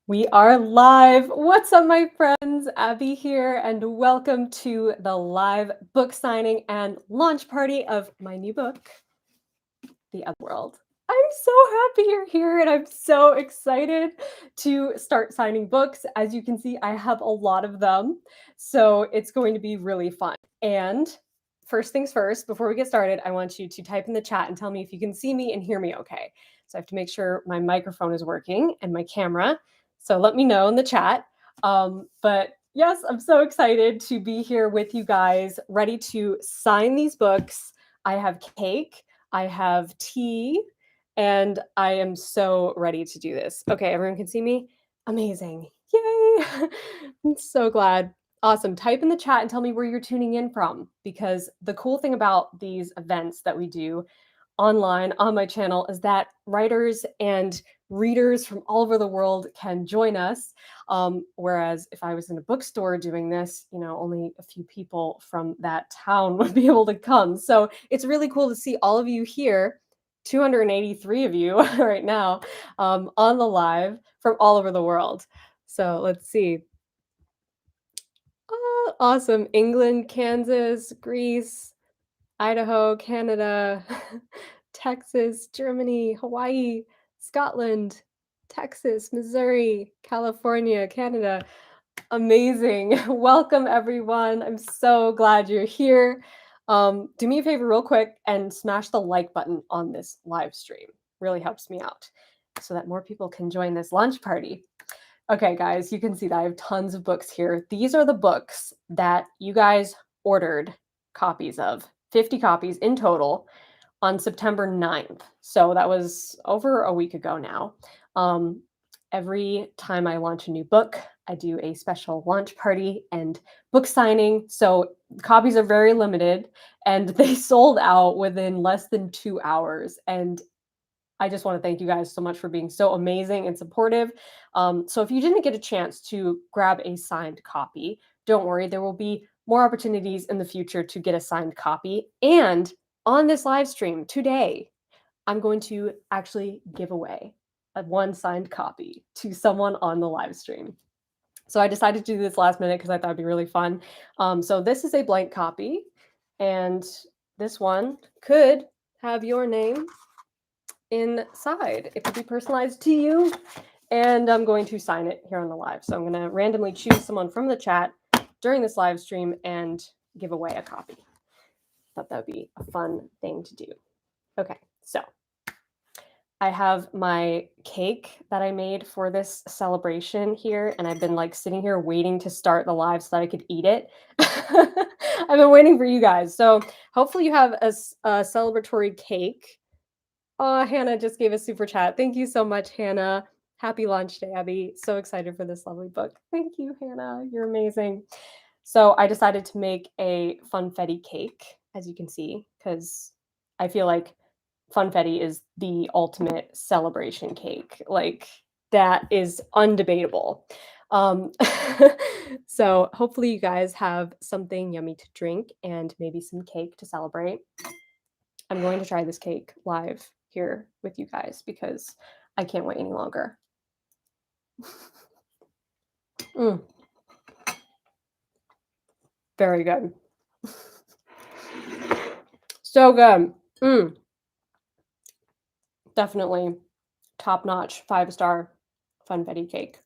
We are live. What's up, my friends? Abby here, and welcome to the live book signing and launch party of my new book, The Otherworld. I'm so happy you're here, and I'm so excited to start signing books. As you can see, I have a lot of them, so it's going to be really fun. And first things first, before we get started, I want you to type in the chat and tell me if you can see me and hear me okay. So I have to make sure my microphone is working and my camera. So let me know in the chat. But yes, I'm so excited to be here with you guys, ready to sign these books. I have cake, I have tea, and I am so ready to do this. Okay, everyone can see me? Amazing. Yay! I'm so glad. Awesome. Type in the chat and tell me where you're tuning in from, because the cool thing about these events that we do online on my channel is that writers and readers from all over the world can join us. Whereas if I was in a bookstore doing this, only a few people from that town would be able to come. So it's really cool to see all of you here, 283 of you right now, on the live from all over the world. So let's see. Oh, awesome. England, Kansas, Greece, Idaho, Canada, Texas, Germany, Hawaii, Scotland, Texas, Missouri, California, Canada. Amazing. Welcome, everyone. I'm so glad you're here. Do me a favor real quick and smash the like button on this live stream. Really helps me out so that more people can join this lunch party. Okay, guys, you can see that I have tons of books here. These are the books that you guys ordered copies of, 50 copies in total on September 9th. So that was over a week ago now. Every time I launch a new book, I do a special launch party and book signing. So copies are very limited and they sold out within less than 2 hours. And I just want to thank you guys so much for being so amazing and supportive. So if you didn't get a chance to grab a signed copy, don't worry, there will be more opportunities in the future to get a signed copy. And on this live stream today, I'm going to actually give away one signed copy to someone on the live stream. So I decided to do this last minute because I thought it'd be really fun. So this is a blank copy, and this one could have your name inside. It could be personalized to you, and I'm going to sign it here on the live. So I'm going to randomly choose someone from the chat during this live stream and give away a copy. Thought that would be a fun thing to do. Okay, so I have my cake that I made for this celebration here, and I've been like sitting here waiting to start the live so that I could eat it. I've been waiting for you guys. So hopefully you have a celebratory cake. Oh, Hannah just gave a super chat. Thank you so much, Hannah. Happy launch day, Abby. So excited for this lovely book. Thank you, Hannah. You're amazing. So I decided to make a funfetti cake, as you can see, because I feel like funfetti is the ultimate celebration cake. Like, that is undebatable. So hopefully you guys have something yummy to drink and maybe some cake to celebrate. I'm going to try this cake live here with you guys because I can't wait any longer. Very good. So good. Definitely top-notch, 5-star funfetti cake.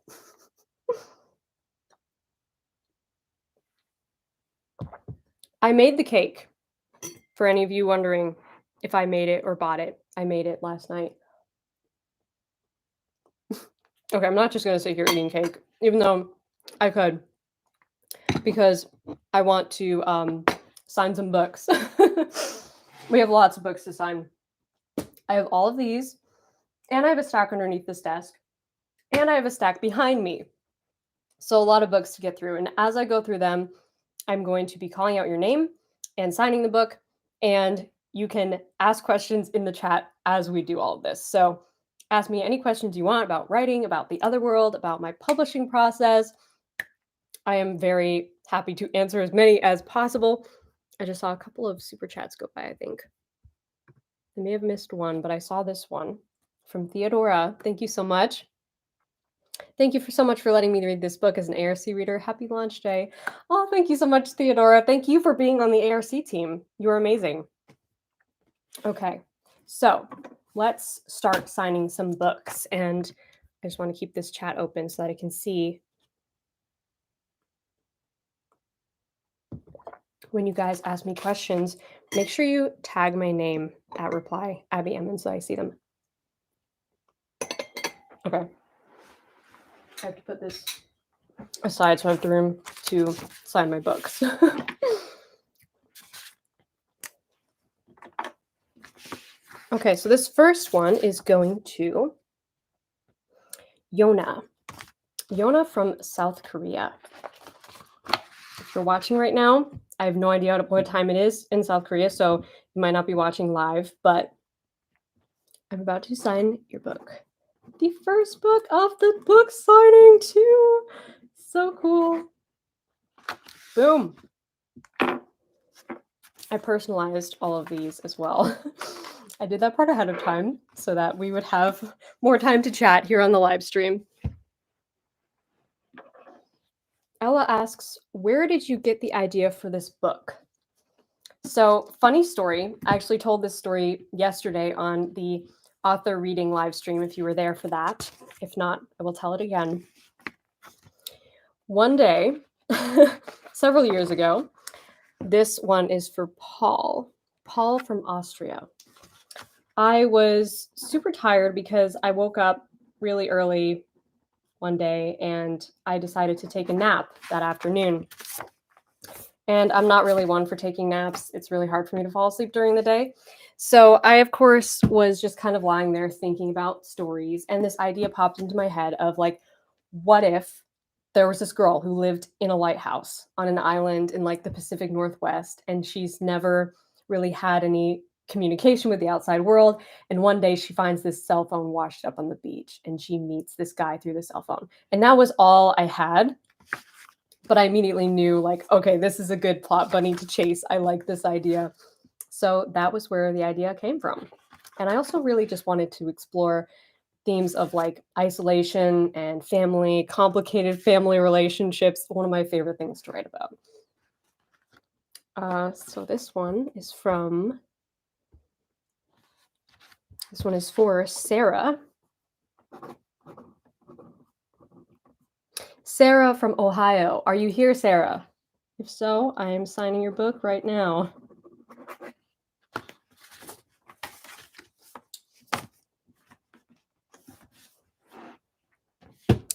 I made the cake. For any of you wondering if I made it or bought it, I made it last night. Okay, I'm not just going to sit here eating cake, even though I could, because I want to sign some books. We have lots of books to sign. I have all of these, and I have a stack underneath this desk, and I have a stack behind me. So a lot of books to get through. And as I go through them, I'm going to be calling out your name and signing the book, and you can ask questions in the chat as we do all of this. So ask me any questions you want about writing, about the Otherworld, about my publishing process. I am very happy to answer as many as possible. I just saw a couple of super chats go by, I think. I may have missed one, but I saw this one from Theodora. Thank you so much. Thank you so much for letting me read this book as an ARC reader. Happy launch day. Oh, thank you so much, Theodora. Thank you for being on the ARC team. You're amazing. Okay, so let's start signing some books. And I just want to keep this chat open so that I can see when you guys ask me questions. Make sure you tag my name at reply, Abby Emmons, so I see them. Okay. I have to put this aside so I have the room to sign my books. Okay, so this first one is going to Yona. Yona from South Korea. If you're watching right now, I have no idea what time it is in South Korea, so you might not be watching live, but I'm about to sign your book. The first book of the book signing too. So cool. Boom. I personalized all of these as well. I did that part ahead of time so that we would have more time to chat here on the live stream. Ella asks, where did you get the idea for this book? So, funny story. I actually told this story yesterday on the author reading live stream if you were there for that. If not, I will tell it again. One day, several years ago, this one is for Paul from Austria. I was super tired because I woke up really early one day and I decided to take a nap that afternoon. And I'm not really one for taking naps. It's really hard for me to fall asleep during the day. So I, of course, was just kind of lying there thinking about stories. And this idea popped into my head of like, what if there was this girl who lived in a lighthouse on an island in like the Pacific Northwest, and she's never really had any communication with the outside world. And one day she finds this cell phone washed up on the beach and she meets this guy through the cell phone. And that was all I had. But I immediately knew like, okay, this is a good plot bunny to chase. I like this idea. So that was where the idea came from. And I also really just wanted to explore themes of like isolation and family, complicated family relationships. One of my favorite things to write about. So this one is for Sarah. Sarah from Ohio. Are you here, Sarah? If so, I am signing your book right now.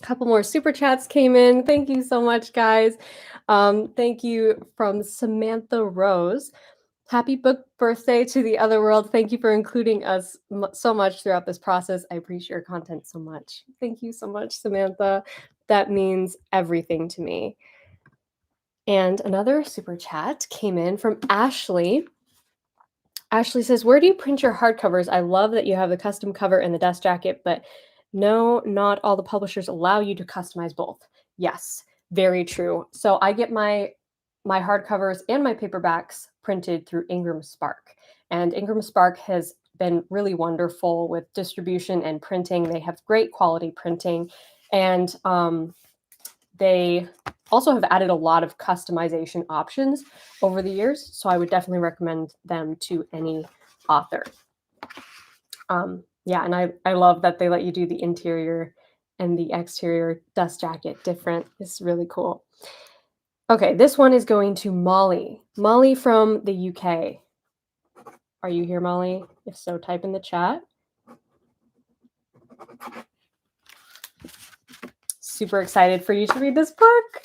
Couple more super chats came in. Thank you so much, guys. Thank you from Samantha Rose. Happy book birthday to the Otherworld. Thank you for including us so much throughout this process. I appreciate your content so much. Thank you so much, Samantha. That means everything to me. And another super chat came in from Ashley. Ashley says, where do you print your hardcovers? I love that you have the custom cover and the dust jacket, but no, not all the publishers allow you to customize both. Yes, very true. So I get my hardcovers and my paperbacks printed through Ingram Spark. And Ingram Spark has been really wonderful with distribution and printing. They have great quality printing. And they also have added a lot of customization options over the years. So I would definitely recommend them to any author. Yeah, and I love that they let you do the interior and the exterior dust jacket different. It's really cool. Okay, this one is going to Molly. Molly from the UK. Are you here, Molly? If so, type in the chat. Super excited for you to read this book.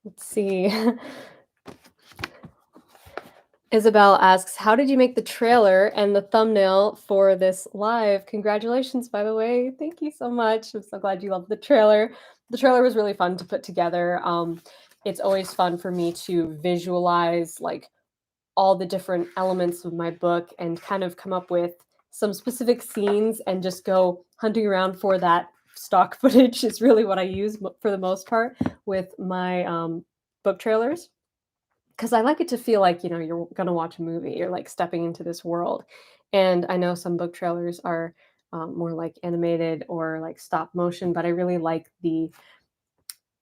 Let's see. Isabel asks, how did you make the trailer and the thumbnail for this live? Congratulations, by the way. Thank you so much. I'm so glad you loved the trailer. The trailer was really fun to put together. It's always fun for me to visualize like all the different elements of my book and kind of come up with some specific scenes and just go hunting around for that stock footage is really what I use for the most part with my book trailers. 'cause I like it to feel like, you're gonna watch a movie, you're, like, stepping into this world, and I know some book trailers are, more, like, animated or, like, stop motion, but I really like the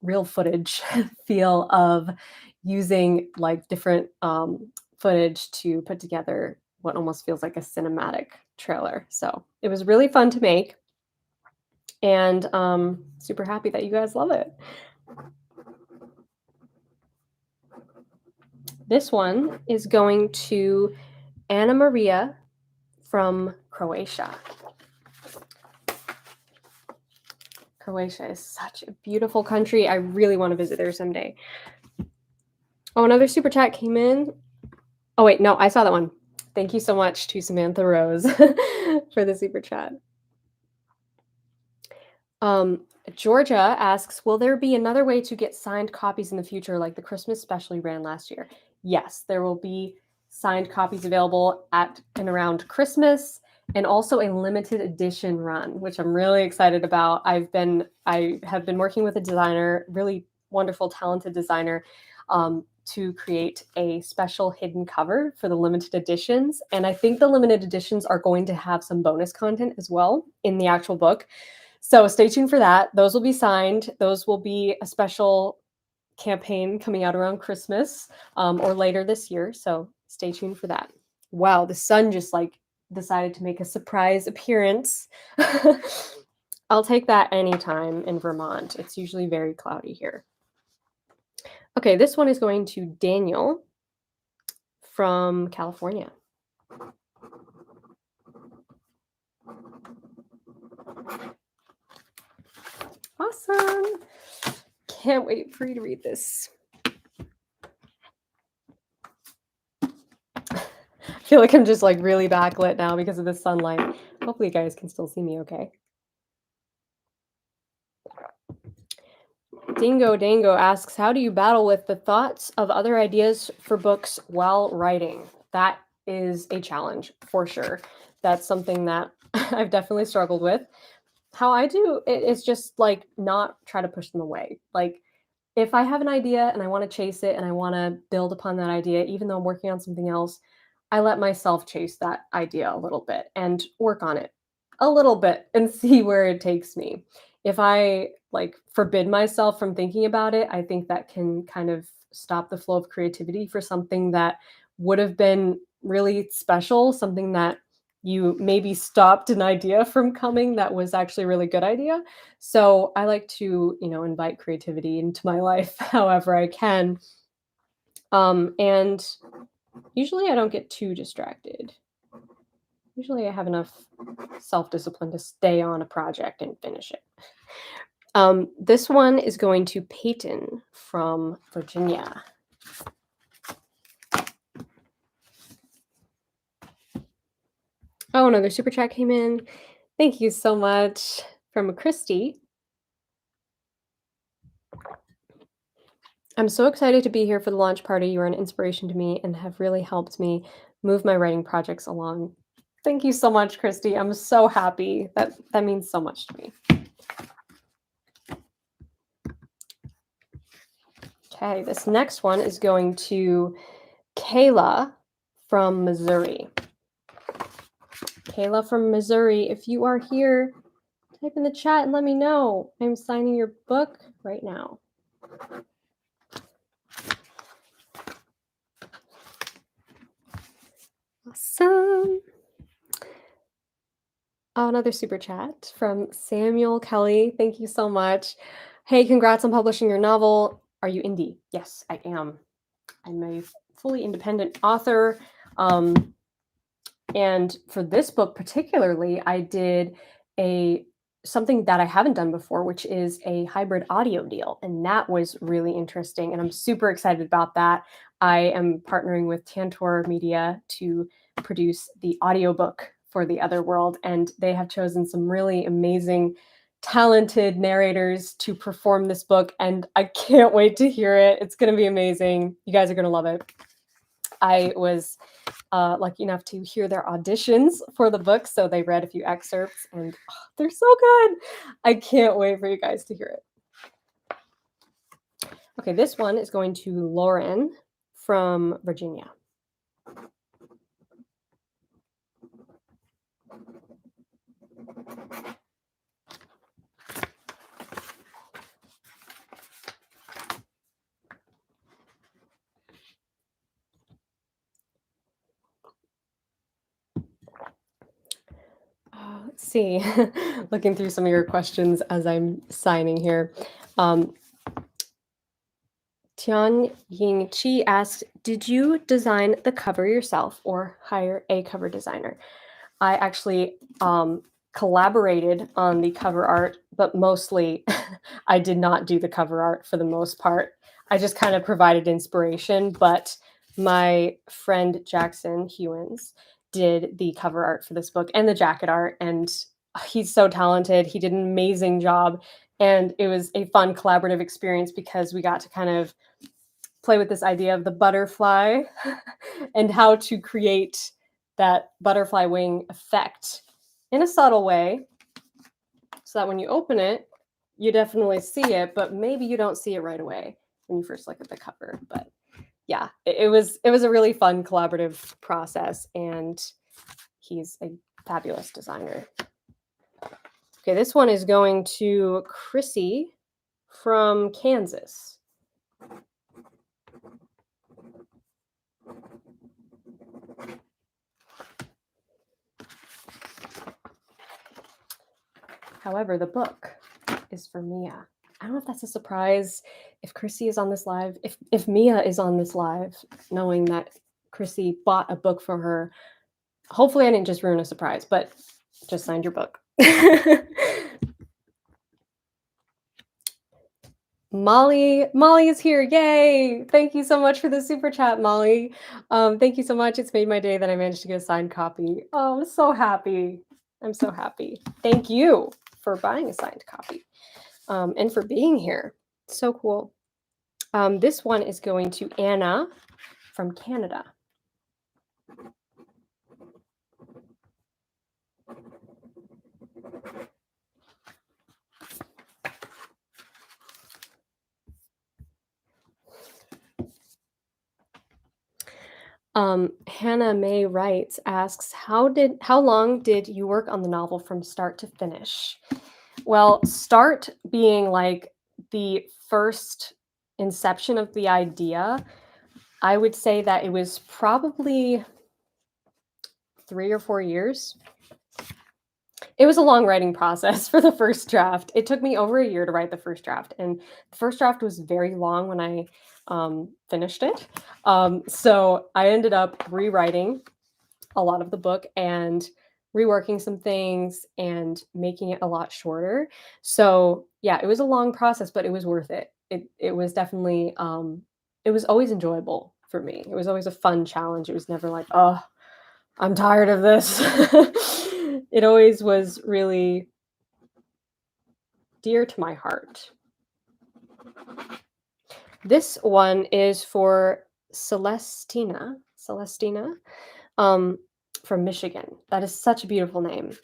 real footage feel of using, like, different, footage to put together what almost feels like a cinematic trailer, so it was really fun to make, and, super happy that you guys love it. This one is going to Anna Maria from Croatia. Croatia is such a beautiful country. I really want to visit there someday. Oh, another super chat came in. Oh, wait, no, I saw that one. Thank you so much to Samantha Rose for the super chat. Um, Georgia asks, will there be another way to get signed copies in the future like the Christmas special you ran last year? Yes, there will be signed copies available at and around Christmas and also a limited edition run, which I'm really excited about. I have been working with a designer, really wonderful, talented designer, to create a special hidden cover for the limited editions. And I think the limited editions are going to have some bonus content as well in the actual book. So stay tuned for that. Those will be signed. Those will be a special campaign coming out around Christmas, or later this year. So stay tuned for that. Wow, the sun just like decided to make a surprise appearance. I'll take that anytime in Vermont. It's usually very cloudy here. Okay, this one is going to Daniel from California. Awesome. Can't wait for you to read this. I feel like I'm just like really backlit now because of the sunlight. Hopefully you guys can still see me okay. Dingo Dango asks, how do you battle with the thoughts of other ideas for books while writing? That is a challenge for sure. That's something that I've definitely struggled with. How I do it is just like not try to push them away. Like if I have an idea and I want to chase it and I want to build upon that idea, even though I'm working on something else, I let myself chase that idea a little bit and work on it a little bit and see where it takes me. If I like forbid myself from thinking about it, I think that can kind of stop the flow of creativity for something that would have been really special, something that you maybe stopped an idea from coming that was actually a really good idea. So I like to, invite creativity into my life however I can. And usually I don't get too distracted. Usually I have enough self-discipline to stay on a project and finish it. This one is going to Peyton from Virginia. Oh, another super chat came in. Thank you so much from Christy. I'm so excited to be here for the launch party. You are an inspiration to me and have really helped me move my writing projects along. Thank you so much, Christy. I'm so happy. That means so much to me. Okay, this next one is going to Kayla from Missouri. Kayla from Missouri, if you are here, type in the chat and let me know. I'm signing your book right now. Awesome. Oh, another super chat from Samuel Kelly. Thank you so much. Hey, congrats on publishing your novel. Are you indie? Yes, I am. I'm a fully independent author. And for this book particularly, I did something that I haven't done before, which is a hybrid audio deal. And that was really interesting. And I'm super excited about that. I am partnering with Tantor Media to produce the audiobook for the Otherworld. And they have chosen some really amazing, talented narrators to perform this book. And I can't wait to hear it. It's going to be amazing. You guys are going to love it. I was lucky enough to hear their auditions for the book. So they read a few excerpts and they're so good. I can't wait for you guys to hear it. Okay, this one is going to Lauren from Virginia. Let's see. Looking through some of your questions as I'm signing here. Tian Ying Chi asked, did you design the cover yourself or hire a cover designer? I actually collaborated on the cover art, but mostly I did not do the cover art for the most part. I just kind of provided inspiration, but my friend Jackson Hewins did the cover art for this book and the jacket art, and he's so talented. He did an amazing job, and it was a fun collaborative experience because we got to kind of play with this idea of the butterfly and how to create that butterfly wing effect in a subtle way so that when you open it, you definitely see it, but maybe you don't see it right away when you first look at the cover. But yeah, it was a really fun collaborative process, and he's a fabulous designer. Okay, this one is going to Chrissy from Kansas. However, the book is for Mia. I don't know if that's a surprise, if Chrissy is on this live, if Mia is on this live, knowing that Chrissy bought a book for her. Hopefully I didn't just ruin a surprise, but just signed your book. Molly is here. Yay. Thank you so much for the super chat, Molly. Thank you so much. It's made my day that I managed to get a signed copy. Oh, I'm so happy. I'm so happy. Thank you for buying a signed copy and for being here. So cool. This one is going to Anna from Canada. Hannah May writes, asks, how long did you work on the novel from start to finish? Well, start being like the first inception of the idea, I would say that it was probably 3 or 4 years. It was a long writing process for the first draft. It took me over a year to write the first draft, and the first draft was very long when I finished it. So I ended up rewriting a lot of the book and reworking some things and making it a lot shorter. So yeah, it was a long process, but it was worth it. It was definitely it was always enjoyable for me. It was always a fun challenge. It was never like, oh, I'm tired of this. It always was really dear to my heart. This one is for Celestina from Michigan. That is such a beautiful name.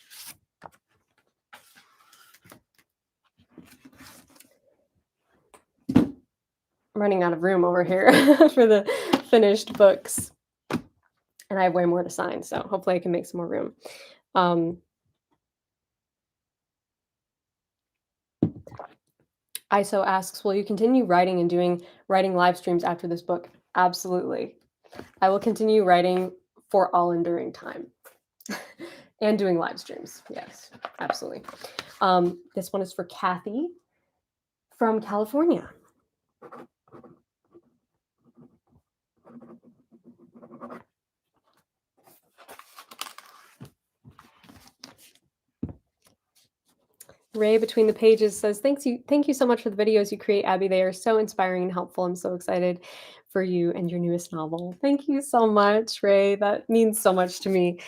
I'm running out of room over here for the finished books. And I have way more to sign, so hopefully I can make some more room. ISO asks, will you continue writing and writing live streams after this book? Absolutely. I will continue writing for all enduring time and doing live streams. Yes, absolutely. This one is for Kathy from California. Ray between the pages says, thank you so much for the videos you create, Abby. They are so inspiring and helpful. I'm so excited for you and your newest novel. Thank you so much, Ray. That means so much to me.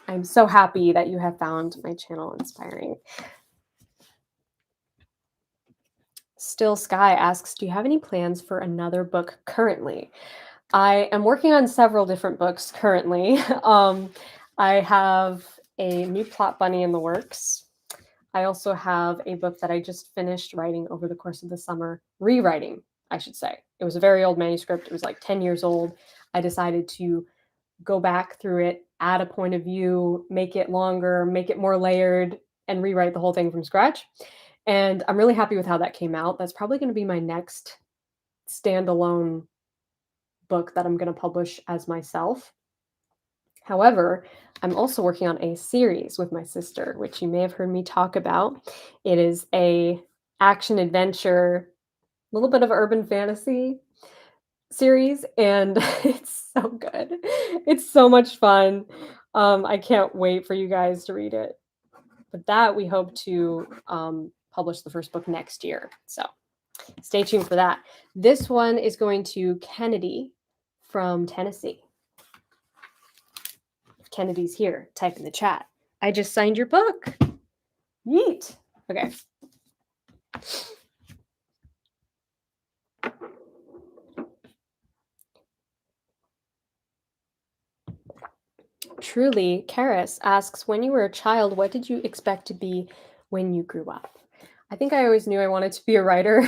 I'm so happy that you have found my channel inspiring. Still Sky asks, do you have any plans for another book currently? I am working on several different books currently. I have a new plot bunny in the works. I also have a book that I just finished writing over the course of the summer, rewriting I should say. It was a very old manuscript. It was like 10 years old. I decided to go back through it, add a point of view, make it longer, make it more layered, and rewrite the whole thing from scratch. And I'm really happy with how that came out. That's probably going to be my next standalone book that I'm going to publish as myself. However, I'm also working on a series with my sister, which you may have heard me talk about. It is a action adventure, a little bit of urban fantasy series, and it's so good. It's so much fun. I can't wait for you guys to read it. But that we hope to publish the first book next year. So stay tuned for that. This one is going to Kennedy from Tennessee. If Kennedy's here, type in the chat. I just signed your book. Yeet. Okay. Truly, Karis asks, when you were a child, what did you expect to be when you grew up? I think I always knew I wanted to be a writer,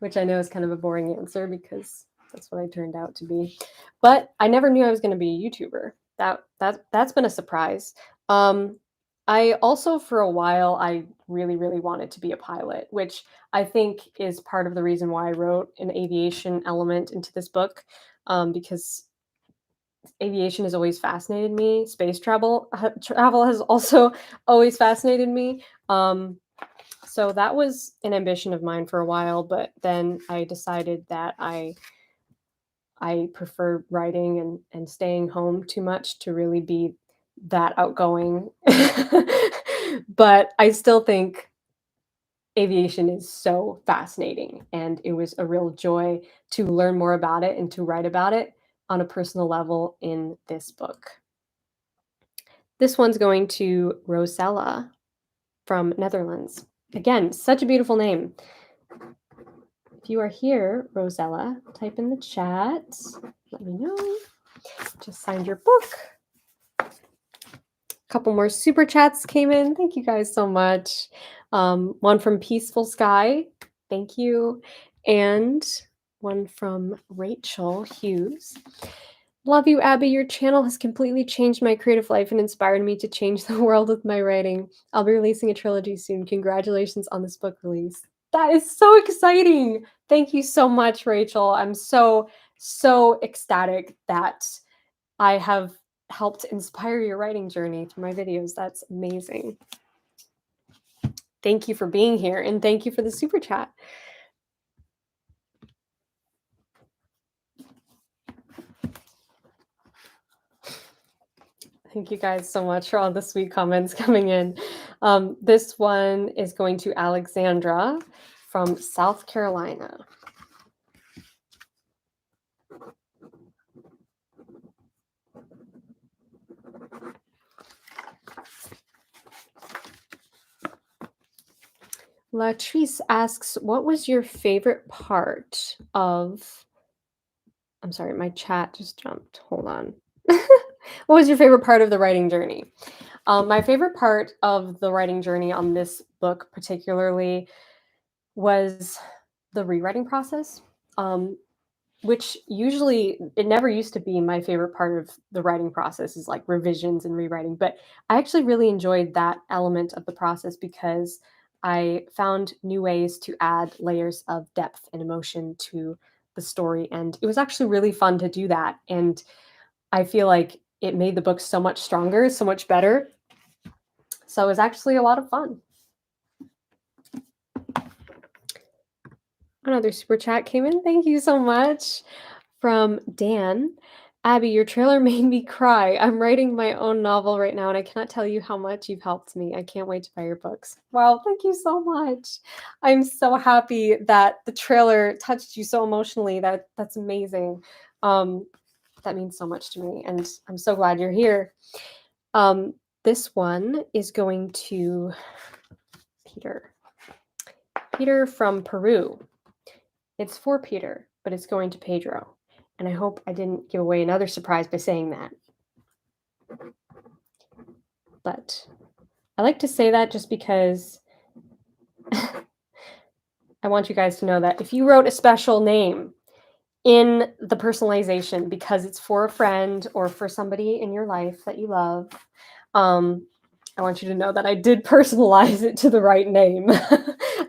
which I know is kind of a boring answer because that's what I turned out to be. But I never knew I was going to be a YouTuber. That's been a surprise. I also, for a while, I really, really wanted to be a pilot, which I think is part of the reason why I wrote an aviation element into this book, because aviation has always fascinated me. Space travel has also always fascinated me. So that was an ambition of mine for a while, but then I decided that I prefer writing and staying home too much to really be that outgoing. But I still think aviation is so fascinating, and it was a real joy to learn more about it and to write about it on a personal level in this book. This one's going to Rosella from Netherlands. Again, such a beautiful name. If you are here, Rosella, type in the chat. Let me know. Just signed your book. A couple more super chats came in. Thank you guys so much. One from Peaceful Sky. Thank you. And one from Rachel Hughes. Love you, Abby. Your channel has completely changed my creative life and inspired me to change the world with my writing. I'll be releasing a trilogy soon. Congratulations on this book release. That is so exciting. Thank you so much, Rachel. I'm so ecstatic that I have helped inspire your writing journey through my videos. That's amazing. Thank you for being here, and thank you for the super chat. Thank you guys so much for all the sweet comments coming in. This one is going to Alexandra from South Carolina. Latrice asks, what was your favorite part of... I'm sorry, my chat just jumped. Hold on. What was your favorite part of the writing journey? My favorite part of the writing journey on this book particularly was the rewriting process, which usually, it never used to be my favorite part of the writing process, is like revisions and rewriting. But I actually really enjoyed that element of the process because I found new ways to add layers of depth and emotion to the story. And it was actually really fun to do that. And I feel like it made the book so much stronger, so much better. So it was actually a lot of fun. Another super chat came in. Thank you so much. From Dan. Abby, your trailer made me cry. I'm writing my own novel right now, and I cannot tell you how much you've helped me. I can't wait to buy your books. Wow, thank you so much. I'm so happy that the trailer touched you so emotionally. That's amazing. That means so much to me, and I'm so glad you're here. This one is going to Peter. Peter from Peru. It's for Peter, but it's going to Pedro. And I hope I didn't give away another surprise by saying that. But I like to say that just because I want you guys to know that if you wrote a special name in the personalization because it's for a friend or for somebody in your life that you love, I want you to know that I did personalize it to the right name.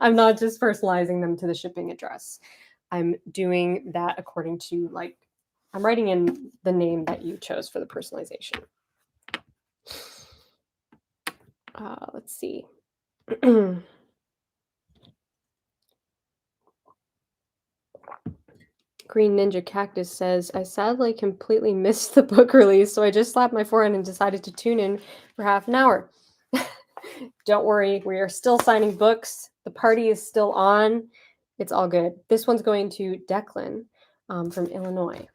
I'm not just personalizing them to the shipping address. I'm doing that according to, like, I'm writing in the name that you chose for the personalization. Let's see. Green Ninja Cactus says, I sadly completely missed the book release, so I just slapped my forehead and decided to tune in for half an hour. Don't worry, we are still signing books. The party is still on. It's all good. This one's going to Declan from Illinois.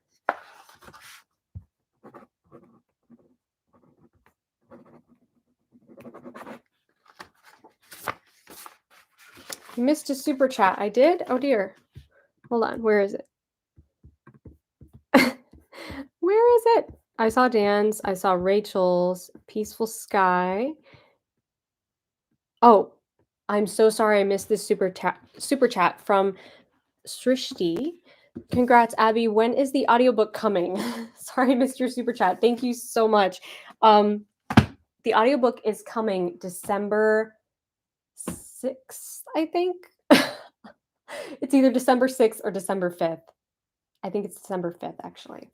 You missed a super chat. I did? Oh dear. Hold on. Where is it? Where is it? I saw Dan's. I saw Rachel's. Peaceful Sky. Oh, I'm so sorry I missed this super chat from Srishti. Congrats, Abby. When is the audiobook coming? Sorry I missed your super chat. Thank you so much. The audiobook is coming December 6th, I think. It's either December 6th or December 5th. I think it's December 5th, actually.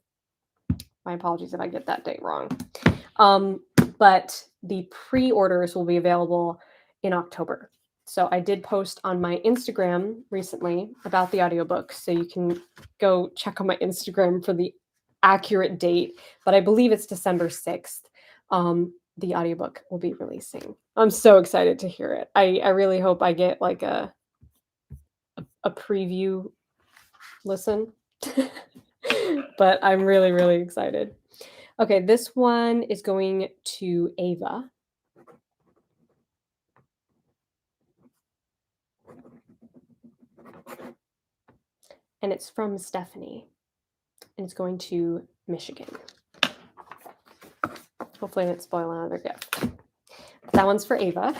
My apologies if I get that date wrong. But the pre-orders will be available in October. So I did post on my Instagram recently about the audiobook, so you can go check on my Instagram for the accurate date, but I believe it's December 6th. The audiobook will be releasing. I'm so excited to hear it. I really hope I get like a preview listen. But I'm really, really excited. Okay, this one is going to Ava. And it's from Stephanie. And it's going to Michigan. Hopefully I didn't spoil another gift. That one's for Ava.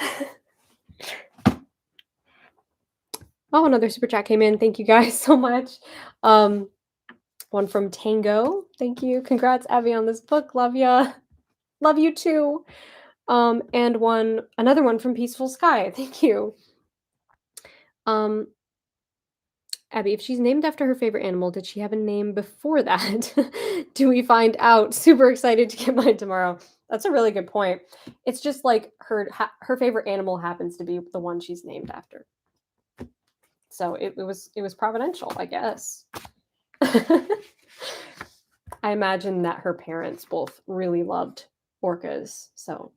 Oh, another super chat came in. Thank you guys so much. One from Tango. Thank you. Congrats, Abby, on this book. Love ya. Love you too. And another one from Peaceful Sky. Thank you. Abby, if she's named after her favorite animal, did she have a name before that? Do we find out? Super excited to get mine tomorrow. That's a really good point. It's just like her favorite animal happens to be the one she's named after. So it was providential, I guess. I imagine that her parents both really loved orcas, so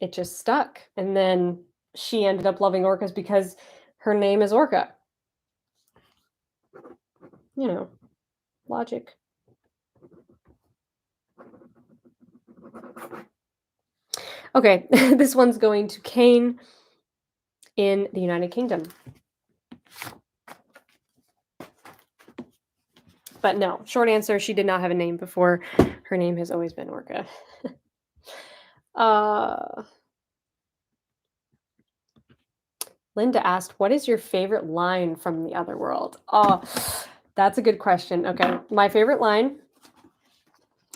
it just stuck. And then she ended up loving orcas because her name is Orca. You know, logic. Okay, this one's going to Kane in the United Kingdom. But no, short answer, she did not have a name before. Her name has always been Orca. Linda asked, what is your favorite line from the Otherworld? Oh, that's a good question. Okay, my favorite line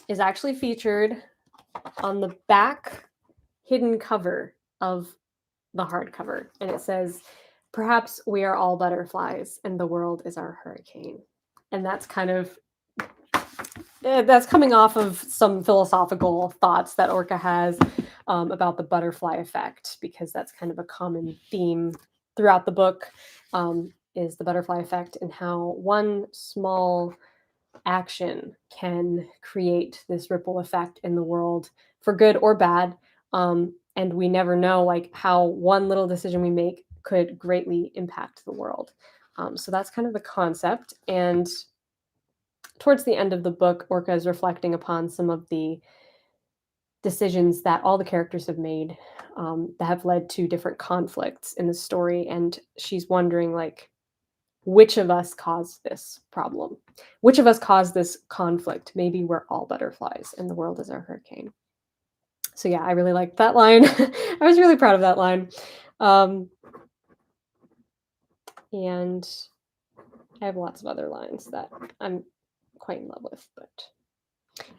is actually featured on the back hidden cover of the hardcover. And it says, perhaps we are all butterflies and the world is our hurricane. And that's kind of, that's coming off of some philosophical thoughts that Orca has about the butterfly effect, because that's kind of a common theme throughout the book, is the butterfly effect and how one small action can create this ripple effect in the world for good or bad. And we never know like how one little decision we make could greatly impact the world. So that's kind of the concept. And towards the end of the book, Orca is reflecting upon some of the decisions that all the characters have made that have led to different conflicts in the story. And she's wondering, like, which of us caused this problem? Which of us caused this conflict? Maybe we're all butterflies and the world is our hurricane. So yeah, I really liked that line. I was really proud of that line. And I have lots of other lines that I'm quite in love with, but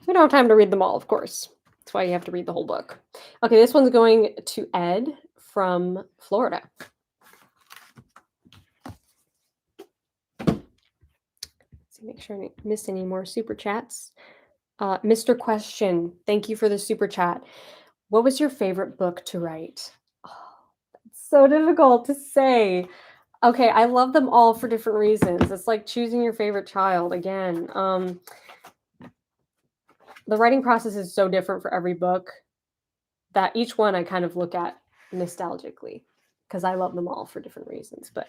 we don't have time to read them all, of course. That's why you have to read the whole book. Okay, this one's going to Ed from Florida. Let's see, make sure I didn't miss any more super chats. Mr. Question, thank you for the super chat. What was your favorite book to write? Oh, that's so difficult to say. Okay, I love them all for different reasons. It's like choosing your favorite child again. The writing process is so different for every book that each one I kind of look at nostalgically because I love them all for different reasons. But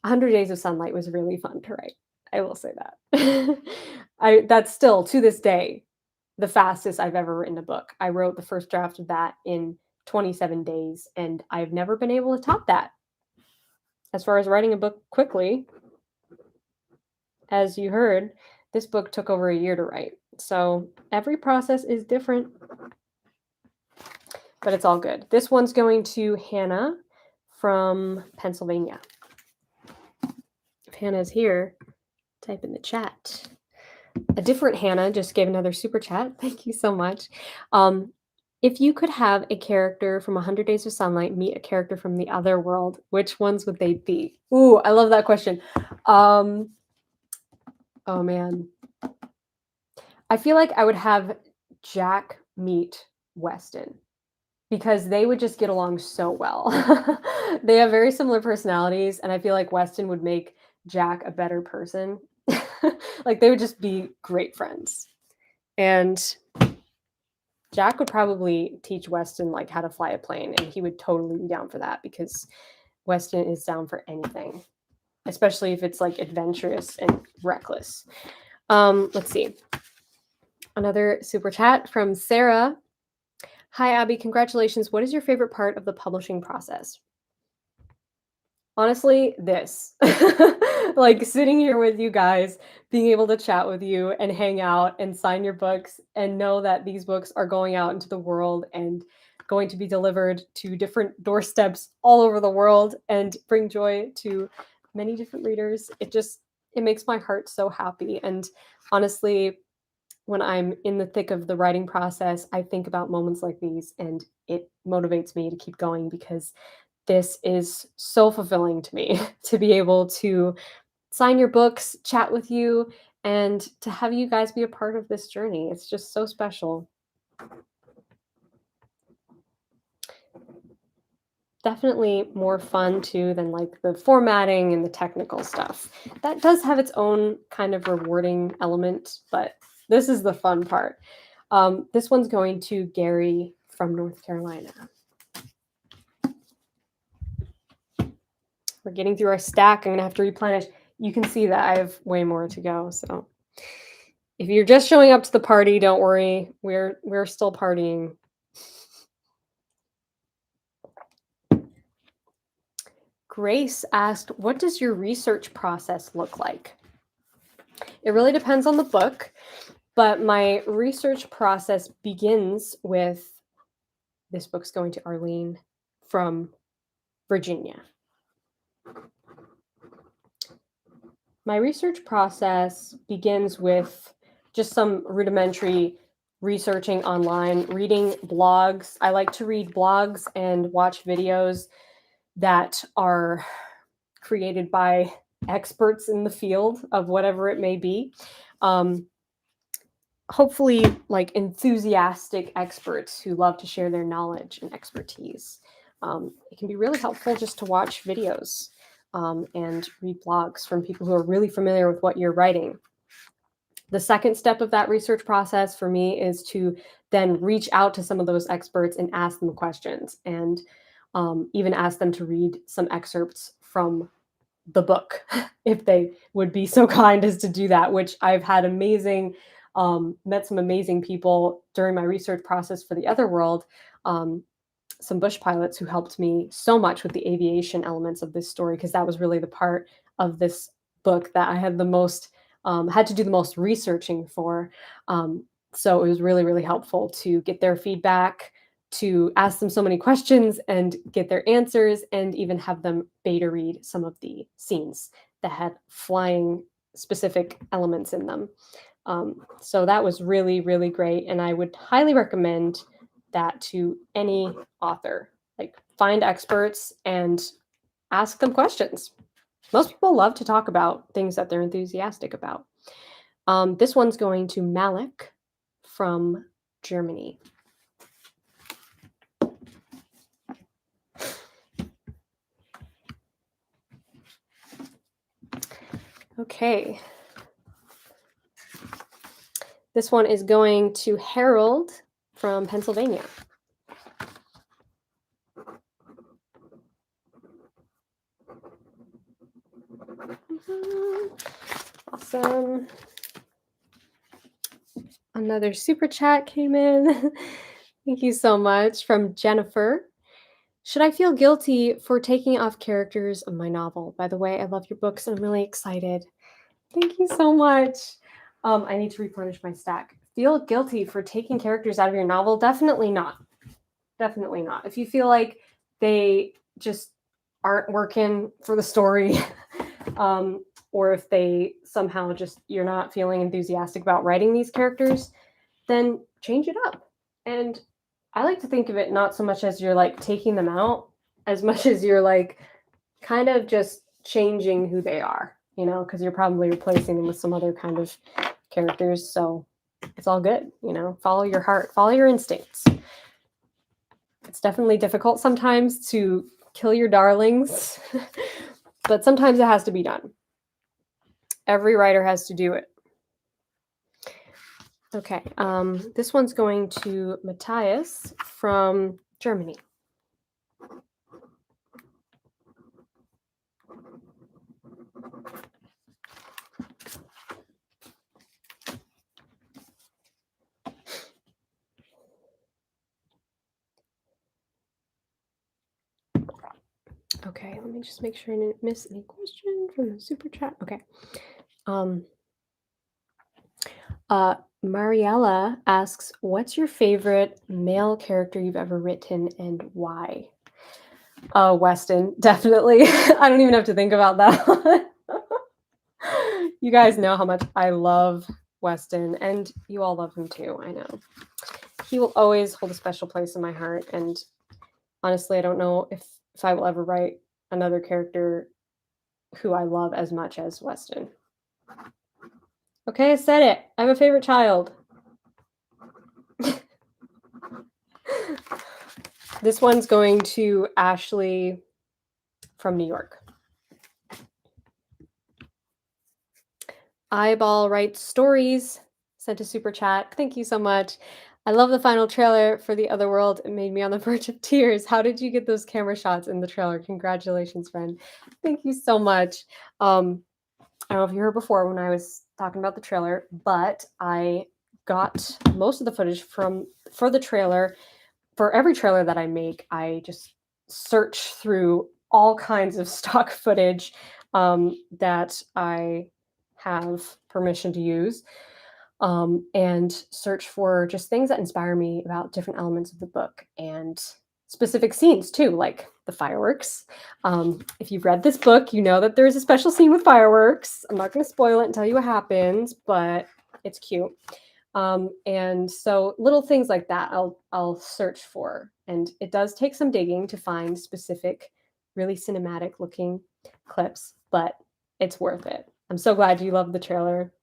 100 Days of Sunlight was really fun to write. I will say that. That's still to this day the fastest I've ever written a book. I wrote the first draft of that in 27 days, and I've never been able to top that. As far as writing a book quickly, as you heard, this book took over a year to write. So every process is different, but it's all good. This one's going to Hannah from Pennsylvania. If Hannah's here, type in the chat. A different Hannah just gave another super chat. Thank you so much. If you could have a character from 100 Days of Sunlight meet a character from the Otherworld, which ones would they be? Ooh, I love that question. Oh man. I feel like I would have Jack meet Weston because they would just get along so well. They have very similar personalities, and I feel like Weston would make Jack a better person. Like they would just be great friends. And Jack would probably teach Weston like how to fly a plane, and he would totally be down for that because Weston is down for anything, especially if it's like adventurous and reckless. Let's see. Another super chat from Sarah. Hi, Abby. Congratulations. What is your favorite part of the publishing process? Honestly, this. Like sitting here with you guys, being able to chat with you and hang out and sign your books and know that these books are going out into the world and going to be delivered to different doorsteps all over the world and bring joy to many different readers. It makes my heart so happy. And honestly, when I'm in the thick of the writing process, I think about moments like these and it motivates me to keep going because this is so fulfilling to me to be able to sign your books, chat with you, and to have you guys be a part of this journey. It's just so special. Definitely more fun too than like the formatting and the technical stuff. That does have its own kind of rewarding element, but this is the fun part. This one's going to Gary from North Carolina. We're getting through our stack. I'm going to have to replenish. You can see that I have way more to go. So if you're just showing up to the party, don't worry. We're still partying. Grace asked, what does your research process look like? It really depends on the book, but my research process begins with this book's going to Arlene from Virginia. My research process begins with just some rudimentary researching online, reading blogs. I like to read blogs and watch videos that are created by experts in the field of whatever it may be. Hopefully like enthusiastic experts who love to share their knowledge and expertise. It can be really helpful just to watch videos and read blogs from people who are really familiar with what you're writing. The second step of that research process for me is to then reach out to some of those experts and ask them questions and even ask them to read some excerpts from the book if they would be so kind as to do that, which I've had met some amazing people during my research process for the Otherworld, some bush pilots who helped me so much with the aviation elements of this story, because that was really the part of this book that I had the most, had to do the most researching for. So it was really, really helpful to get their feedback, to ask them so many questions and get their answers, and even have them beta read some of the scenes that had flying specific elements in them. So that was really, really great. And I would highly recommend that to any author. Like, find experts and ask them questions. Most people love to talk about things that they're enthusiastic about. This one's going to Malik from Germany. Okay. This one is going to Harold from Pennsylvania. Awesome. Another super chat came in. Thank you so much, from Jennifer. Should I feel guilty for taking off characters of my novel? By the way, I love your books and I'm really excited. Thank you so much. I need to replenish my stack. Feel guilty for taking characters out of your novel? Definitely not. Definitely not. If you feel like they just aren't working for the story, or if they somehow just, you're not feeling enthusiastic about writing these characters, then change it up. And I like to think of it not so much as you're like taking them out, as much as you're like kind of just changing who they are, you know, because you're probably replacing them with some other kind of characters. So it's all good, you know, follow your heart, follow your instincts. It's definitely difficult sometimes to kill your darlings, but sometimes it has to be done. Every writer has to do it. Okay, this one's going to Matthias from Germany. Okay, let me just make sure I didn't miss any question from the super chat. Okay. Mariella asks, what's your favorite male character you've ever written and why? Weston, definitely. I don't even have to think about that. You guys know how much I love Weston, and you all love him too, I know. He will always hold a special place in my heart, and honestly, I don't know if I will ever write another character who I love as much as Weston. Okay, I said it. I have a favorite child. This one's going to Ashley from New York. Eyeball writes stories, sent a super chat. Thank you so much. I love the final trailer for The Otherworld. It made me on the verge of tears. How did you get those camera shots in the trailer? Congratulations, friend. Thank you so much. I don't know if you heard before when I was talking about the trailer, but I got most of the footage for the trailer. For every trailer that I make, I just search through all kinds of stock footage that I have permission to use, and search for just things that inspire me about different elements of the book and specific scenes too, like the fireworks. If you've read this book, you know that there's a special scene with fireworks. I'm not going to spoil it and tell you what happens, but it's cute. And so little things like that I'll search for, and it does take some digging to find specific, really cinematic looking clips, but it's worth it. I'm so glad you loved the trailer.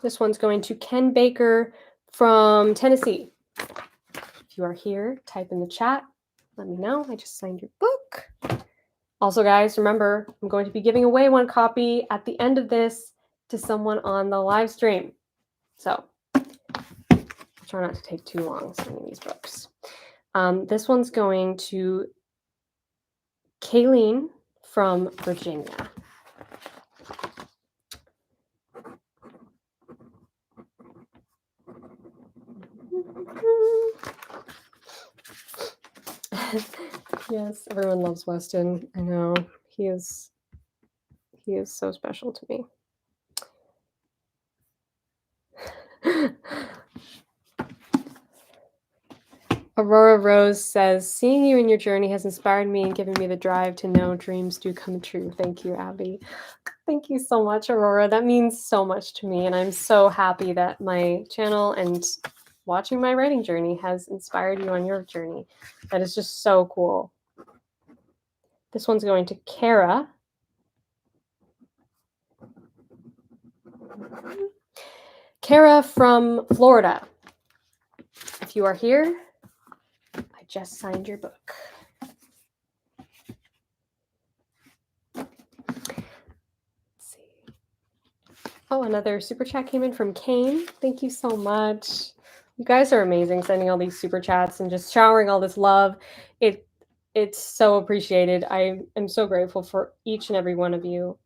This one's going to Ken Baker from Tennessee. If you are here, type in the chat. Let me know. I just signed your book. Also, guys, remember, I'm going to be giving away one copy at the end of this to someone on the live stream. So I'll try not to take too long signing these books. This one's going to Kayleen from Virginia. Yes, everyone loves Weston. I know. He is so special to me. Aurora Rose says, seeing you in your journey has inspired me and given me the drive to know dreams do come true. Thank you, Abby. Thank you so much, Aurora. That means so much to me. And I'm so happy that my channel and watching my writing journey has inspired you on your journey. That is just so cool. This one's going to Kara. Kara from Florida. If you are here, I just signed your book. Let's see. Oh, another super chat came in from Kane. Thank you so much. You guys are amazing, sending all these super chats and just showering all this love. It's so appreciated. I am so grateful for each and every one of you.